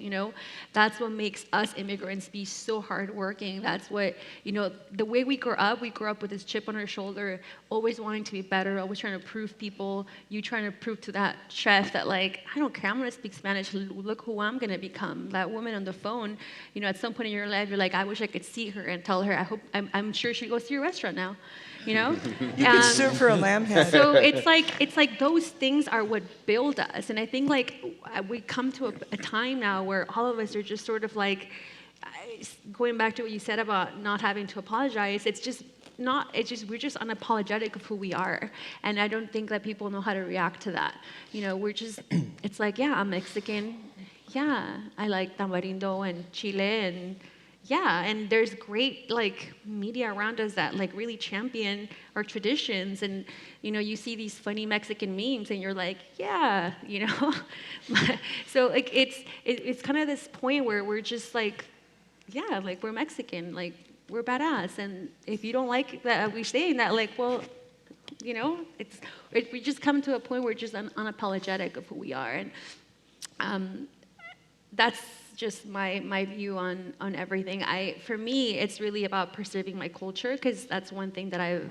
That's what makes us immigrants be so hardworking. That's what, the way we grew up with this chip on our shoulder, always wanting to be better, always trying to prove people, you trying to prove to that chef that, like, I don't care, I'm gonna speak Spanish, look who I'm gonna become. That woman on the phone, at some point in your life, you're like, I wish I could see her and tell her, I'm sure she goes to your restaurant now. You can serve her a lamb head. So it's like those things are what build us, and I think we come to a time now where all of us are just sort of like, going back to what you said about not having to apologize. We're just unapologetic of who we are, and I don't think that people know how to react to that. It's like, yeah, I'm Mexican, yeah, I like tamarindo and chile and. Yeah, and there's great media around us that really champion our traditions, and you see these funny Mexican memes, and you're like, yeah, So it's kind of this point where we're just like, yeah, we're Mexican, we're badass, and if you don't like that we saying that, well, we just come to a point where we're just unapologetic of who we are, and that's just my view on everything. For me, it's really about preserving my culture, because that's one thing that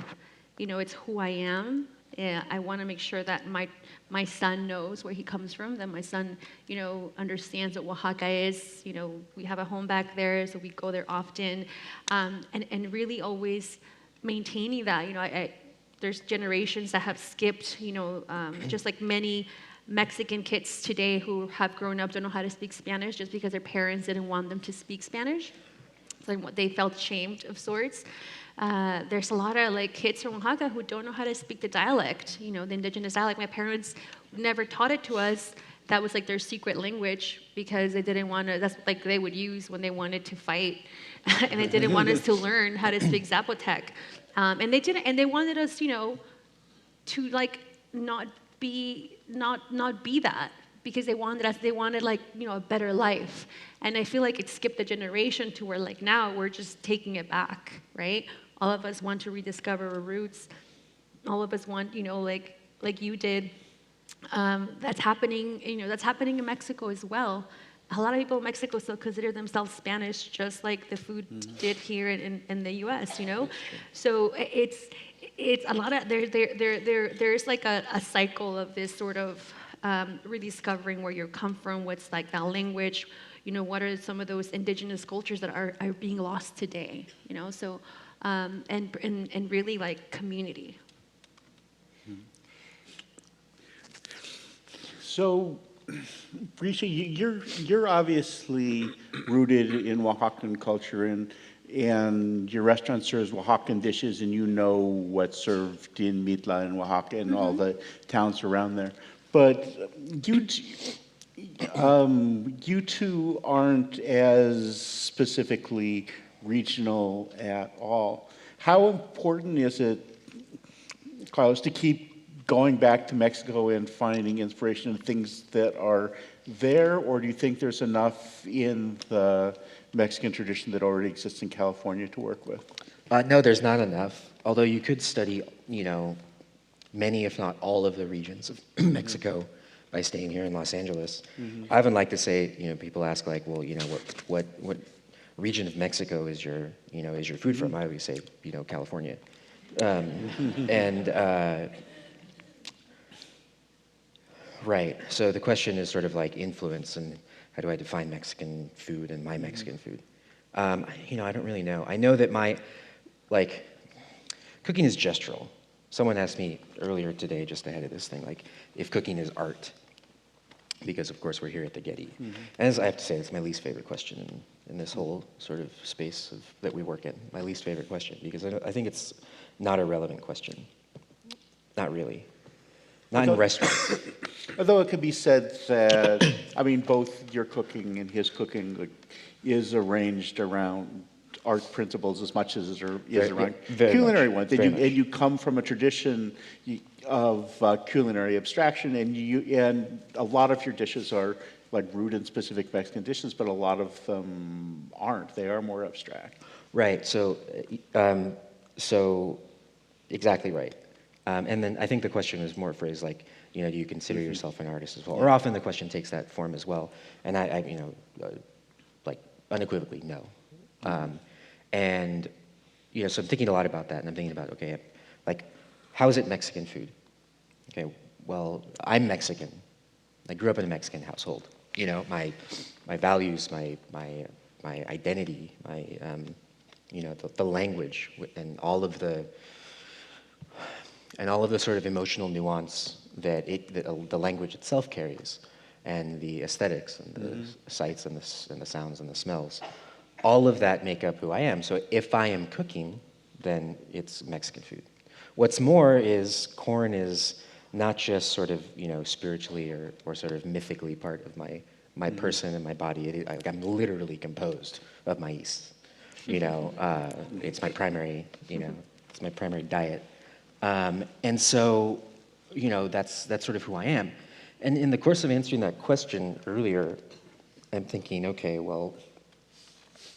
it's who I am. Yeah, I want to make sure that my son knows where he comes from, that my son, understands what Oaxaca is. We have a home back there, so we go there often, and really always maintaining that. There's generations that have skipped, just like many Mexican kids today who have grown up don't know how to speak Spanish just because their parents didn't want them to speak Spanish. So they felt shamed of sorts. There's a lot of kids from Oaxaca who don't know how to speak the dialect, the indigenous dialect. My parents never taught it to us. That was their secret language, because they didn't want to. That's they would use when they wanted to fight, and they didn't want us to learn how to speak Zapotec. And they didn't. And they wanted us, to not be that, because they wanted a better life. And I feel like it skipped a generation to where now we're just taking it back, right? All of us want to rediscover our roots. All of us want, like you did. That's happening in Mexico as well. A lot of people in Mexico still consider themselves Spanish, just like the food did here in the U.S. So it's a lot of there's a cycle of this sort of rediscovering where you come from, what's that language, what are some of those indigenous cultures that are being lost today, so and really community. So, Bricia, you're obviously rooted in Oaxacan culture, and your restaurant serves Oaxacan dishes, and what's served in Mitla and Oaxaca and all the towns around there. But you two aren't as specifically regional at all. How important is it, Carlos, to keep going back to Mexico and finding inspiration in things that are there, or do you think there's enough in the Mexican tradition that already exists in California to work with? No, there's not enough. Although you could study, many, if not all, of the regions of Mexico by staying here in Los Angeles. I often like to say, people ask well, what region of Mexico is your food from? I always say, California. Right. So the question is sort of influence, and how do I define Mexican food and my Mexican food? I don't really know. I know that my cooking is gestural. Someone asked me earlier today, just ahead of this thing, if cooking is art, because of course we're here at the Getty. And as I have to say, it's my least favorite question in this whole sort of space that we work in. My least favorite question, because I think it's not a relevant question. Not really. Not in restaurants. Although it could be said that, I mean, both your cooking and his cooking like, is arranged around art principles as much as it is around culinary ones. And you come from a tradition of culinary abstraction, and a lot of your dishes are like root in specific Mexican dishes, but a lot of them aren't. They are more abstract. Right. So exactly right. And then I think the question was more phrased like, do you consider yourself an artist as well? Or often the question takes that form as well. And I like unequivocally no. And so I'm thinking a lot about that, and I'm thinking about, okay, like, how is it Mexican food? Okay, well, I'm Mexican. I grew up in a Mexican household. My values, my identity, the language, and all of the sort of emotional nuance that the language itself carries, and the aesthetics, and the sights, and the sounds, and the smells. All of that make up who I am. So if I am cooking, then it's Mexican food. What's more is corn is not just sort of, spiritually or sort of mythically part of my person and my body. I'm literally composed of maíz. It's my primary, it's my primary diet. And so, that's sort of who I am. And in the course of answering that question earlier, I'm thinking, okay, well,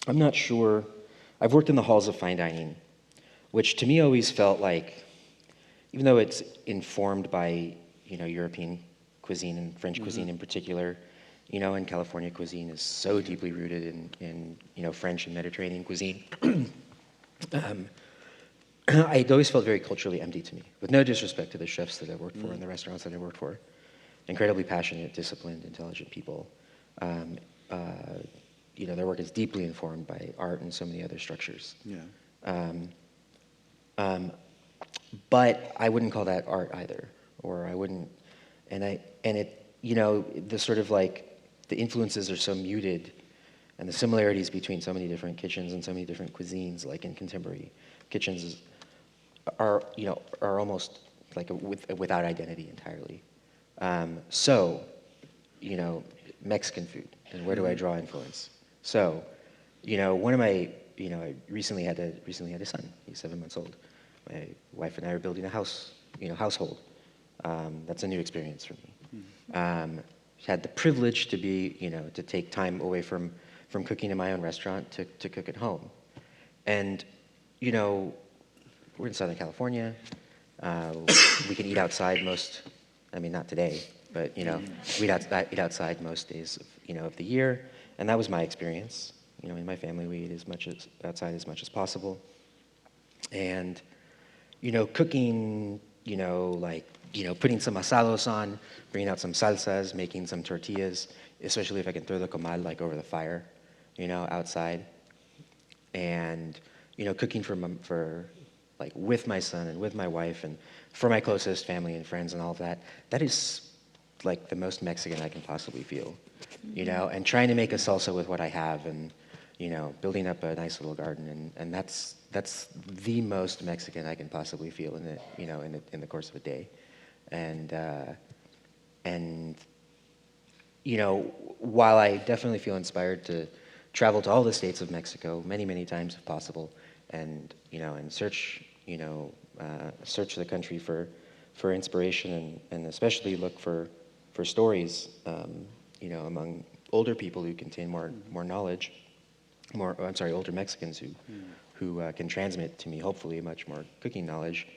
I'm not sure. I've worked in the halls of fine dining, which to me always felt like, even though it's informed by, European cuisine and French cuisine in particular, and California cuisine is so deeply rooted in French and Mediterranean cuisine. It always felt very culturally empty to me, with no disrespect to the chefs that I worked for and the restaurants that I worked for. Incredibly passionate, disciplined, intelligent people. Their work is deeply informed by art and so many other structures. Yeah. But I wouldn't call that art either, or I wouldn't, the sort of like, the influences are so muted, and the similarities between so many different kitchens and so many different cuisines, like in contemporary kitchens, are almost like without identity entirely. Mexican food, and where do I draw influence? So, one of my, I recently had a son. He's 7 months old. My wife and I are building a house, household. That's a new experience for me. Had the privilege to be, to take time away from cooking in my own restaurant to cook at home. And, we're in Southern California. We can eat outside not today, but, we'd eat outside most days of the year. And that was my experience. In my family, we eat outside as much as possible. And, cooking, putting some asados on, bringing out some salsas, making some tortillas, especially if I can throw the comal over the fire, outside. And, cooking for with my son and with my wife and for my closest family and friends and all of that, that is like the most Mexican I can possibly feel, and trying to make a salsa with what I have and, building up a nice little garden. And that's the most Mexican I can possibly feel in the course of a day. And while I definitely feel inspired to travel to all the states of Mexico many, many times if possible, and search the country for inspiration and especially look for stories, among older people who contain more knowledge, older Mexicans who can transmit to me hopefully much more cooking knowledge.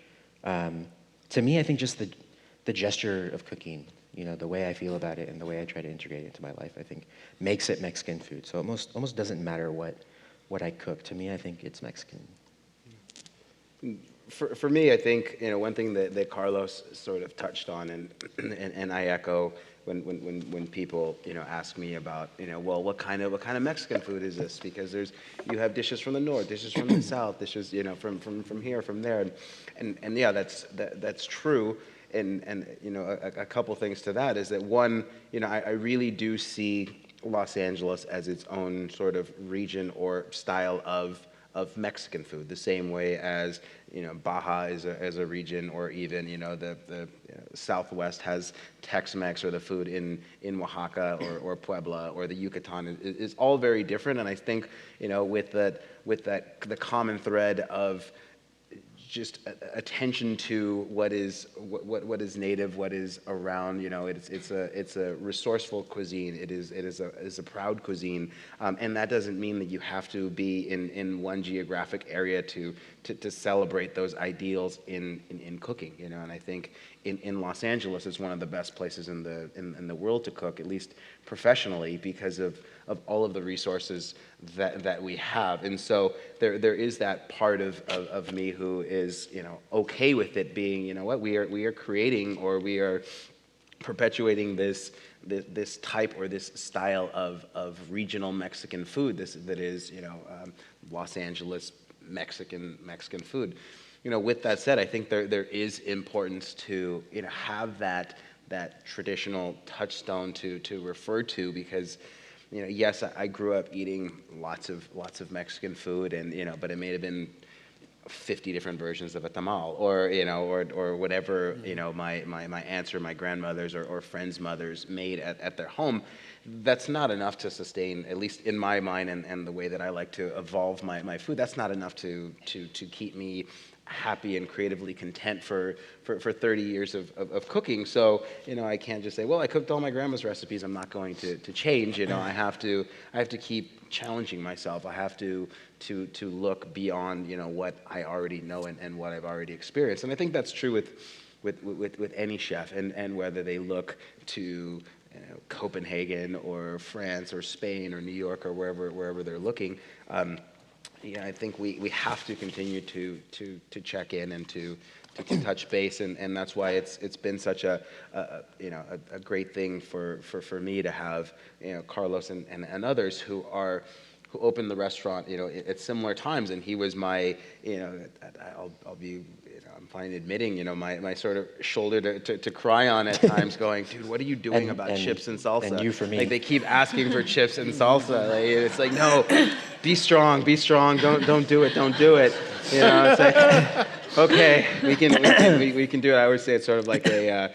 To me, I think just the gesture of cooking, the way I feel about it and the way I try to integrate it into my life, I think makes it Mexican food. So it almost doesn't matter what I cook. To me, I think it's Mexican. For me, I think one thing that Carlos sort of touched on, and I echo when people ask me about well, what kind of Mexican food is this? Because you have dishes from the north, dishes from the south, dishes from here, from there, and yeah, that's true. And a couple things to that is that one, I really do see Los Angeles as its own sort of region or style of of Mexican food, the same way as, Baja is a region, or even, the Southwest has Tex-Mex, or the food in Oaxaca or Puebla or the Yucatan is all very different. And I think, with the common thread of just attention to what is native, what is around. It's a resourceful cuisine. It is a proud cuisine, and that doesn't mean that you have to be in one geographic area to celebrate those ideals in cooking. And I think in Los Angeles it's one of the best places in the world to cook, at least professionally, because of all of the resources that we have. And so there is that part of me who is, okay with it being, we are creating, or we are perpetuating this type or this style of regional Mexican food. That is, Los Angeles Mexican food. With that said, I think there is importance to, have that traditional touchstone to refer to, because yes, I grew up eating lots of Mexican food, and but it may have been 50 different versions of a tamal, or or whatever my aunts or my grandmothers or friends' mothers made at their home. That's not enough to sustain, at least in my mind and the way that I like to evolve my food. That's not enough to keep me happy and creatively content for 30 years of cooking. So I can't just say, well, I cooked all my grandma's recipes, I'm not going to change. I have to keep challenging myself. I have to look beyond what I already know and what I've already experienced. And I think that's true with any chef, and whether they look to Copenhagen or France or Spain or New York or wherever they're looking. I think we have to continue to check in and to touch base, and that's why it's been such a great thing for me to have Carlos and others who opened the restaurant at similar times, and he was my I'll be I'm fine admitting my sort of shoulder to cry on at times, going, dude, what are you doing about chips and salsa? And you for me. Like, they keep asking for chips and salsa. It's like, no, be strong, don't do it. It's like, okay, we can do it. I always say it's sort of like a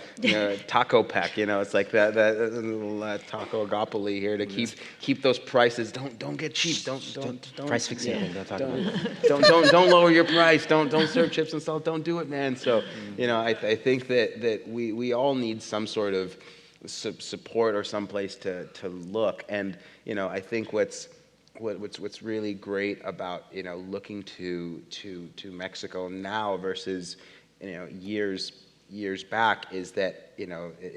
taco pack. It's like that little taco-gopoly here to keep those prices. Don't get cheap. Don't price fixating. Don't talk about it. Don't lower your price. Don't serve chips and salt. Don't do it, man. So I think that we all need some sort of support or some place to look. And I think what's really great about looking to Mexico now versus years back is that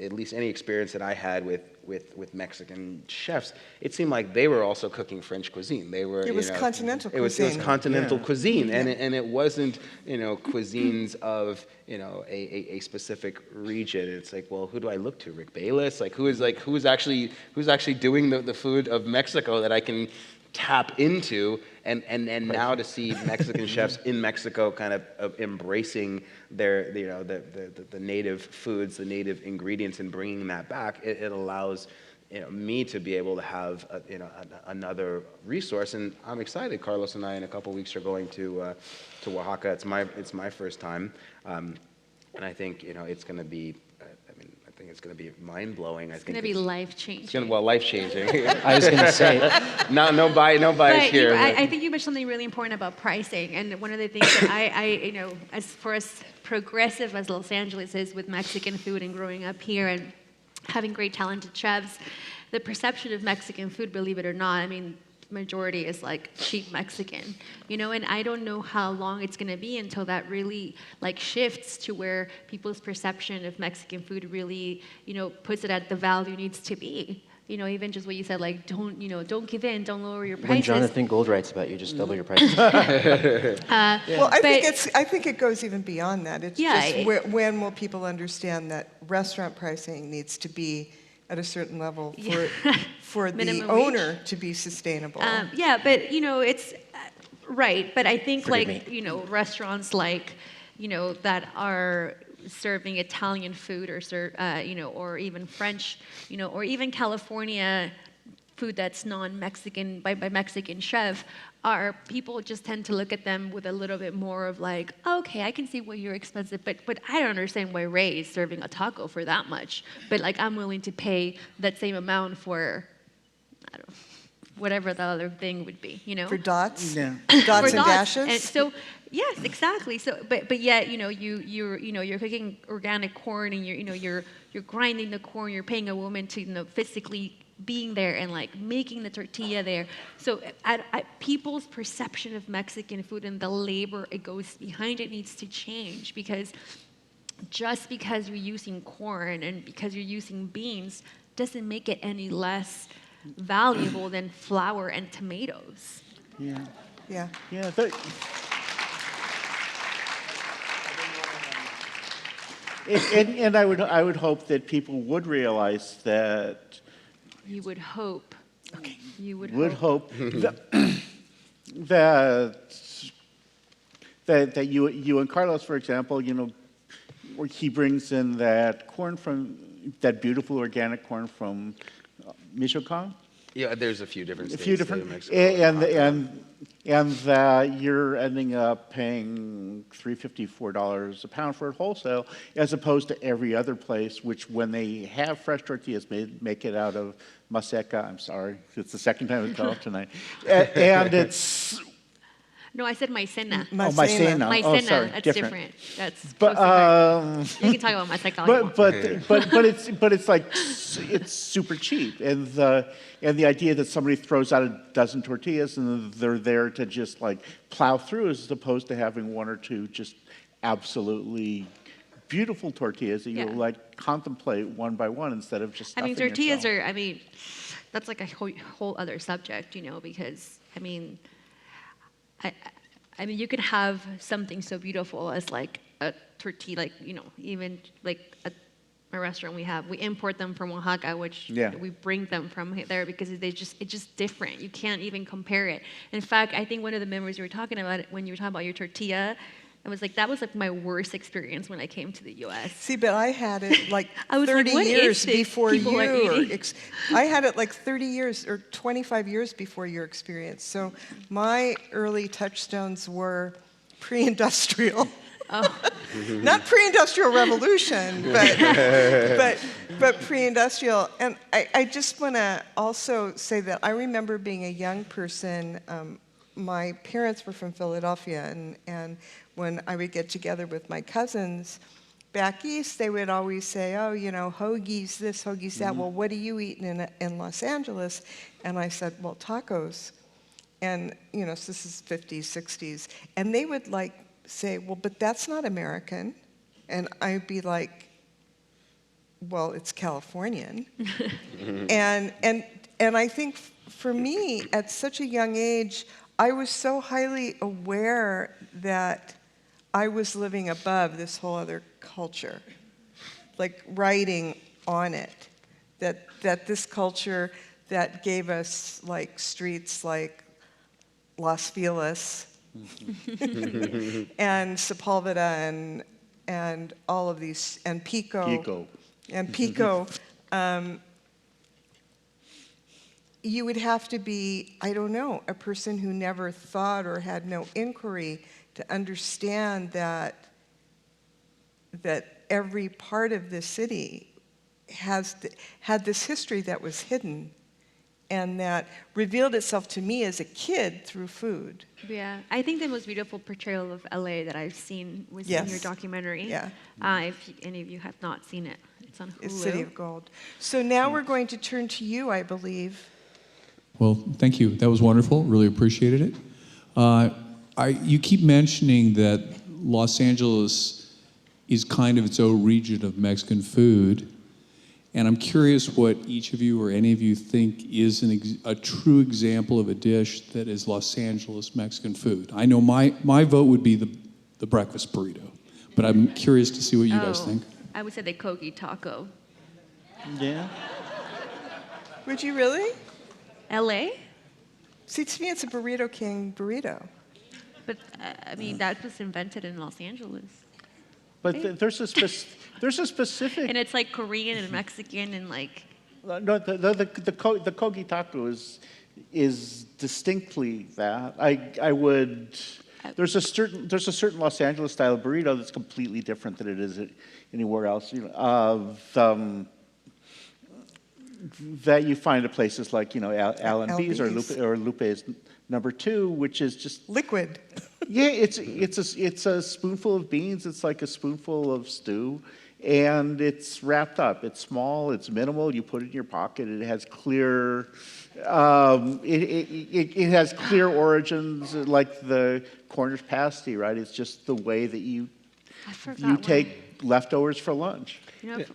at least any experience that I had with Mexican chefs, it seemed like they were also cooking French cuisine. It was continental cuisine. It was continental cuisine, and it wasn't cuisines of a specific region. It's like, well, who do I look to? Rick Bayless? Who's actually doing the food of Mexico that I can tap into, and now to see Mexican chefs in Mexico kind of embracing their the native foods, the native ingredients, and bringing that back, it allows me to be able to have another resource. And I'm excited. Carlos and I in a couple weeks are going to Oaxaca. It's my first time, and I think it's going to be. I think it's going to be mind-blowing. It's going to be life-changing. Life-changing. I was going to say. No bias here. I think you mentioned something really important about pricing, and one of the things that I as progressive as Los Angeles is with Mexican food and growing up here and having great talented chefs, the perception of Mexican food, believe it or not, majority is like cheap Mexican, and I don't know how long it's going to be until that really shifts to where people's perception of Mexican food really, puts it at the value it needs to be. Even just what you said, don't give in, don't lower your prices. When Jonathan Gold writes about you, just double your prices. Well, I think it goes even beyond that. It's just when will people understand that restaurant pricing needs to be at a certain level for the owner to be sustainable. But it's right. But I think restaurants that are serving Italian food or or even French, or even California food that's non-Mexican by Mexican chef, are people just tend to look at them with a little bit more of like, okay, I can see why you're expensive, but I don't understand why Ray is serving a taco for that much. But like I'm willing to pay that same amount for, I don't know, whatever the other thing would be, you know? For dots? Yeah. Dots For and dots. dashes? And so yes, exactly. So but yet, you're cooking organic corn and you're grinding the corn, you're paying a woman to physically being there and like making the tortilla there. So people's perception of Mexican food and the labor it goes behind it needs to change, because just because you're using corn and because you're using beans doesn't make it any less valuable than flour and tomatoes. Yeah. Yeah. Yeah. And I would hope that people would realize that. You would hope. Okay. You would Hope that you and Carlos, for example, where he brings in that corn that beautiful organic corn from Michoacan. Yeah, there's a few different A states. few different, in Mexico. and that you're ending up paying $3.54 a pound for it wholesale, as opposed to every other place, which when they have fresh tortillas make it out of maseca. I'm sorry, it's the second time it's come up tonight, and it's. No, I said maicena. Maicena. Maicena, Oh, sorry, that's different. different. That's But you can talk about maseca all you want. but it's like it's super cheap, and the idea that somebody throws out a dozen tortillas and they're there to just like plow through, as opposed to having one or two just absolutely beautiful tortillas that you like contemplate one by one instead of just. I mean, stuffing tortillas yourself. are. I mean, that's like a whole other subject, because I mean. I mean, you can have something so beautiful as like a tortilla, like, even like a restaurant we import them from Oaxaca, which we bring them from there because it's just different. You can't even compare it. In fact, I think one of the memories you were talking about when you were talking about your tortilla, that was like my worst experience when I came to the U.S. See, but I had it like I was 30 like, what years is this before people are you. eating? I had it like 30 years or 25 years before your experience. So my early touchstones were pre-industrial. Oh. Not pre-industrial revolution, but pre-industrial. And I just want to also say that I remember being a young person. My parents were from Philadelphia, and when I would get together with my cousins back east, they would always say, oh, hoagies this, hoagies that. Well, what are you eating in Los Angeles? And I said, well, tacos. And, so this is 50s, 60s. And they would say, well, but that's not American. And I'd be like, well, it's Californian. and I think for me, at such a young age, I was so highly aware that I was living above this whole other culture, like riding on it, that this culture that gave us like streets like Las Feliz and Sepulveda and all of these, and Pico. And Pico. You would have to be, I don't know, a person who never thought or had no inquiry to understand that every part of the city had this history that was hidden and that revealed itself to me as a kid through food. Yeah, I think the most beautiful portrayal of LA that I've seen was in your documentary. Yeah. If any of you have not seen it, it's on Hulu. It's City of Gold. So now we're going to turn to you, I believe. Well, thank you. That was wonderful. Really appreciated it. You keep mentioning that Los Angeles is kind of its own region of Mexican food, and I'm curious what each of you or any of you think is a true example of a dish that is Los Angeles Mexican food. I know my vote would be the breakfast burrito, but I'm curious to see what you guys think. I would say the Kogi taco. Yeah. Would you really? LA? See, to me, it's a Burrito King burrito. But, I mean, that was invented in Los Angeles. But there's a specific. And it's like Korean and Mexican and like No, the kogi taco is distinctly that. I would. There's a certain Los Angeles style burrito that's completely different than it is anywhere else. That you find at places like Allen B's or Lupe's number 2, which is just Liquid. yeah. It's a spoonful of beans. It's like a spoonful of stew. And it's wrapped up. It's small. It's minimal. You put it in your pocket. It has clear. It has clear origins, like the Cornish pasty, right? It's just the way that you take leftovers for lunch.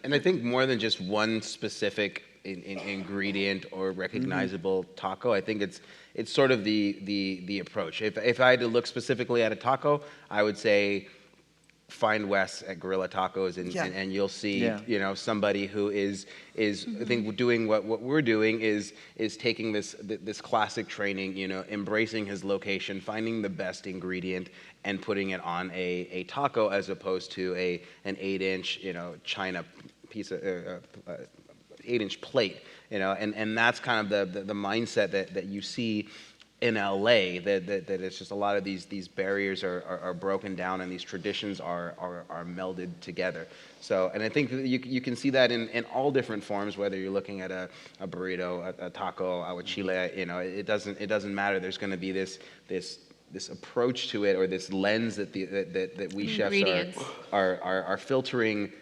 And I think more than just one specific ingredient or recognizable taco, I think it's sort of the approach. If I had to look specifically at a taco, I would say find Wes at Gorilla Tacos and you'll see somebody who is I think doing what we're doing is taking this classic training, embracing his location, finding the best ingredient and putting it on a taco as opposed to an 8-inch china piece of 8-inch plate, and that's kind of the mindset that you see in LA, that it's just a lot of these barriers are broken down and these traditions are melded together. So, and I think that you can see that in all different forms, whether you're looking at a burrito, a taco, aguachile, it doesn't matter. There's going to be this approach to it, or this lens that we chefs are filtering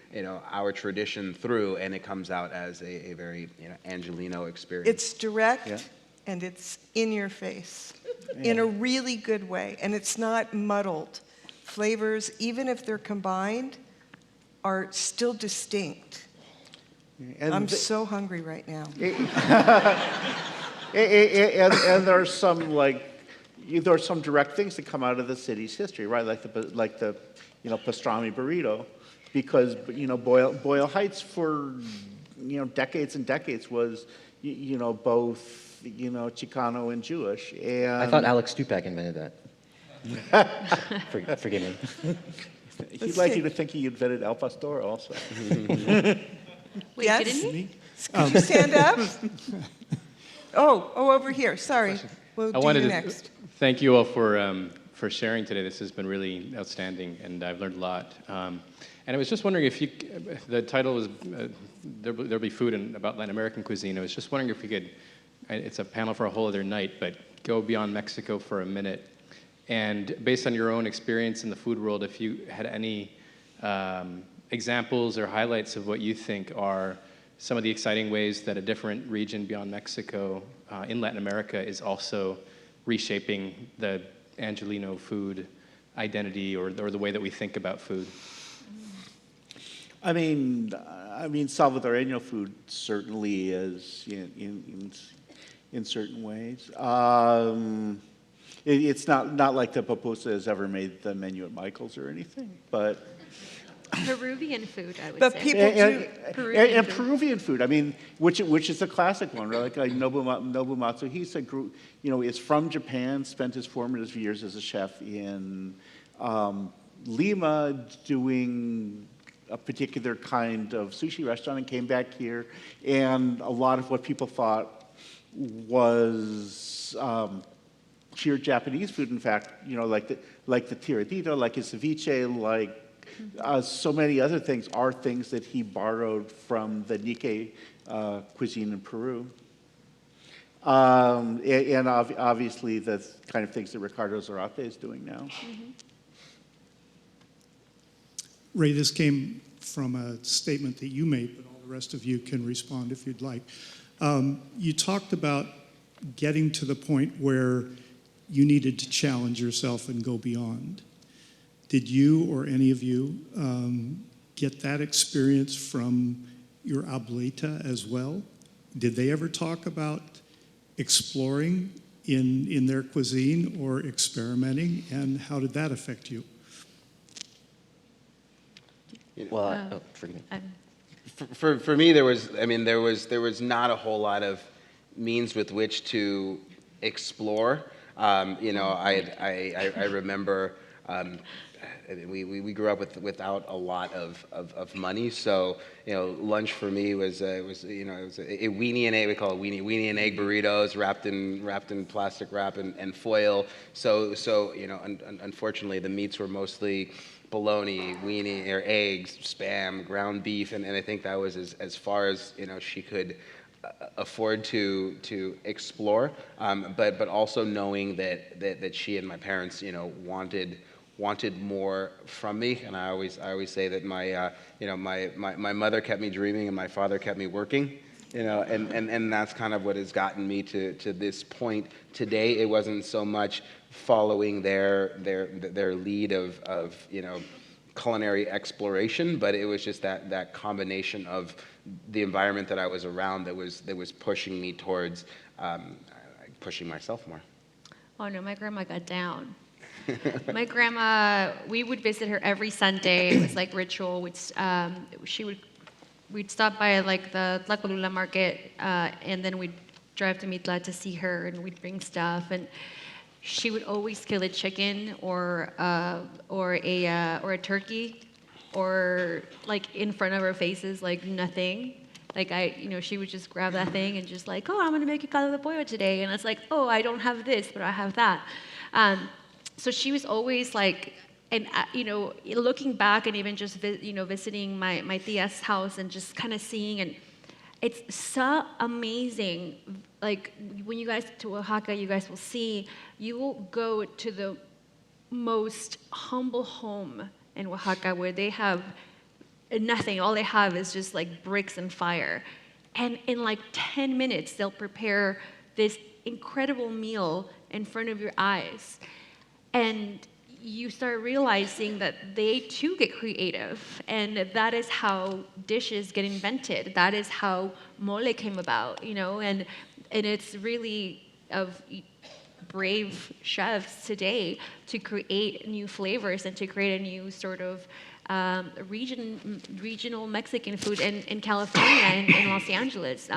our tradition through, and it comes out as a very Angelino experience. It's direct. And it's in your face in a really good way. And it's not muddled. Flavors, even if they're combined, are still distinct. And I'm so hungry right now. And there's some direct things that come out of the city's history, right? Like the pastrami burrito, because Boyle Heights for decades and decades was both Chicano and Jewish. And I thought Alex Stupak invented that. Forgive me. He'd like you to think he invented El Pastor also. Wait, Yes? didn't he? Could you stand up? Oh, over here. Sorry. We'll do you next. Thank you all for sharing today. This has been really outstanding, and I've learned a lot. And I was just wondering if the title was There'll Be Food about Latin American cuisine. I was just wondering if we could, it's a panel for a whole other night, but go beyond Mexico for a minute. And based on your own experience in the food world, if you had any examples or highlights of what you think are some of the exciting ways that a different region beyond Mexico in Latin America is also reshaping the Angelino food identity or the way that we think about food. I mean, Salvadoreño food certainly is in certain ways. It's not like the pupusa has ever made the menu at Michael's or anything, but Peruvian food, I would But say. people do. Peruvian food. I mean, which is a classic one, right? Like Nobu Matsuhisa is from Japan, spent his formative years as a chef in Lima doing a particular kind of sushi restaurant, and came back here, and a lot of what people thought was pure Japanese food, in fact, like the tiradito, like his ceviche, like so many other things, are things that he borrowed from the Nikkei cuisine in Peru. And obviously the kind of things that Ricardo Zarate is doing now. Mm-hmm. Ray, this came from a statement that you made, but all the rest of you can respond if you'd like. You talked about getting to the point where you needed to challenge yourself and go beyond. Did you or any of you get that experience from your abuelita as well? Did they ever talk about exploring in their cuisine or experimenting, and how did that affect you? Well, forgive me. For me, there was not a whole lot of means with which to explore. I remember we grew up without a lot of money, so lunch for me was a weenie and egg. We call it weenie and egg burritos wrapped in plastic wrap and foil. So unfortunately the meats were mostly bologna, weenie or eggs, Spam, ground beef, and I think that was as far as she could afford to explore, but also knowing that she and my parents wanted more from me, and I always say that my mother kept me dreaming and my father kept me working, and that's kind of what has gotten me to this point today. It wasn't so much following their lead of culinary exploration, but it was just that combination of the environment that I was around that was pushing me towards pushing myself more. Oh no, my grandma got down. My grandma, we would visit her every Sunday. It was like ritual. We'd stop by like the Tlacolula market, and then we'd drive to Mitla to see her, and we'd bring stuff. And she would always kill a chicken or a turkey, or like in front of our faces, like nothing. Like she would just grab that thing and just like, oh, I'm gonna make you caldo de pollo today, and it's like, oh, I don't have this, but I have that. So she was always like, and looking back and even just visiting my tia's house and just kind of seeing, and it's so amazing. Like when you guys to Oaxaca, you guys will see, you will go to the most humble home in Oaxaca where they have nothing. All they have is just like bricks and fire. And in like 10 minutes, they'll prepare this incredible meal in front of your eyes. And you start realizing that they too get creative, and that is how dishes get invented. That is how mole came about, and it's really of brave chefs today to create new flavors and to create a new sort of regional Mexican food in California and in Los Angeles.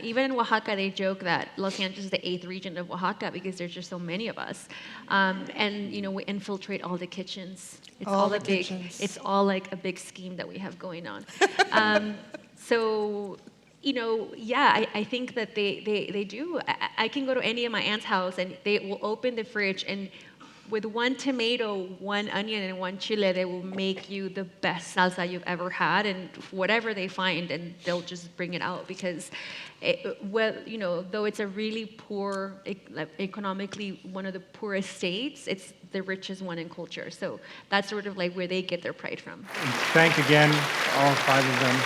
Even in Oaxaca, they joke that Los Angeles is the 8th region of Oaxaca because there's just so many of us. And we infiltrate all the kitchens. It's all the kitchens. It's all like a big scheme that we have going on. So, I think that they do. I can go to any of my aunt's house and they will open the fridge, and with one tomato, one onion, and one chile, they will make you the best salsa you've ever had, and whatever they find, and they'll just bring it out because, though it's a really poor, economically one of the poorest states, it's the richest one in culture. So that's sort of like where they get their pride from. Thank again all 5 of them.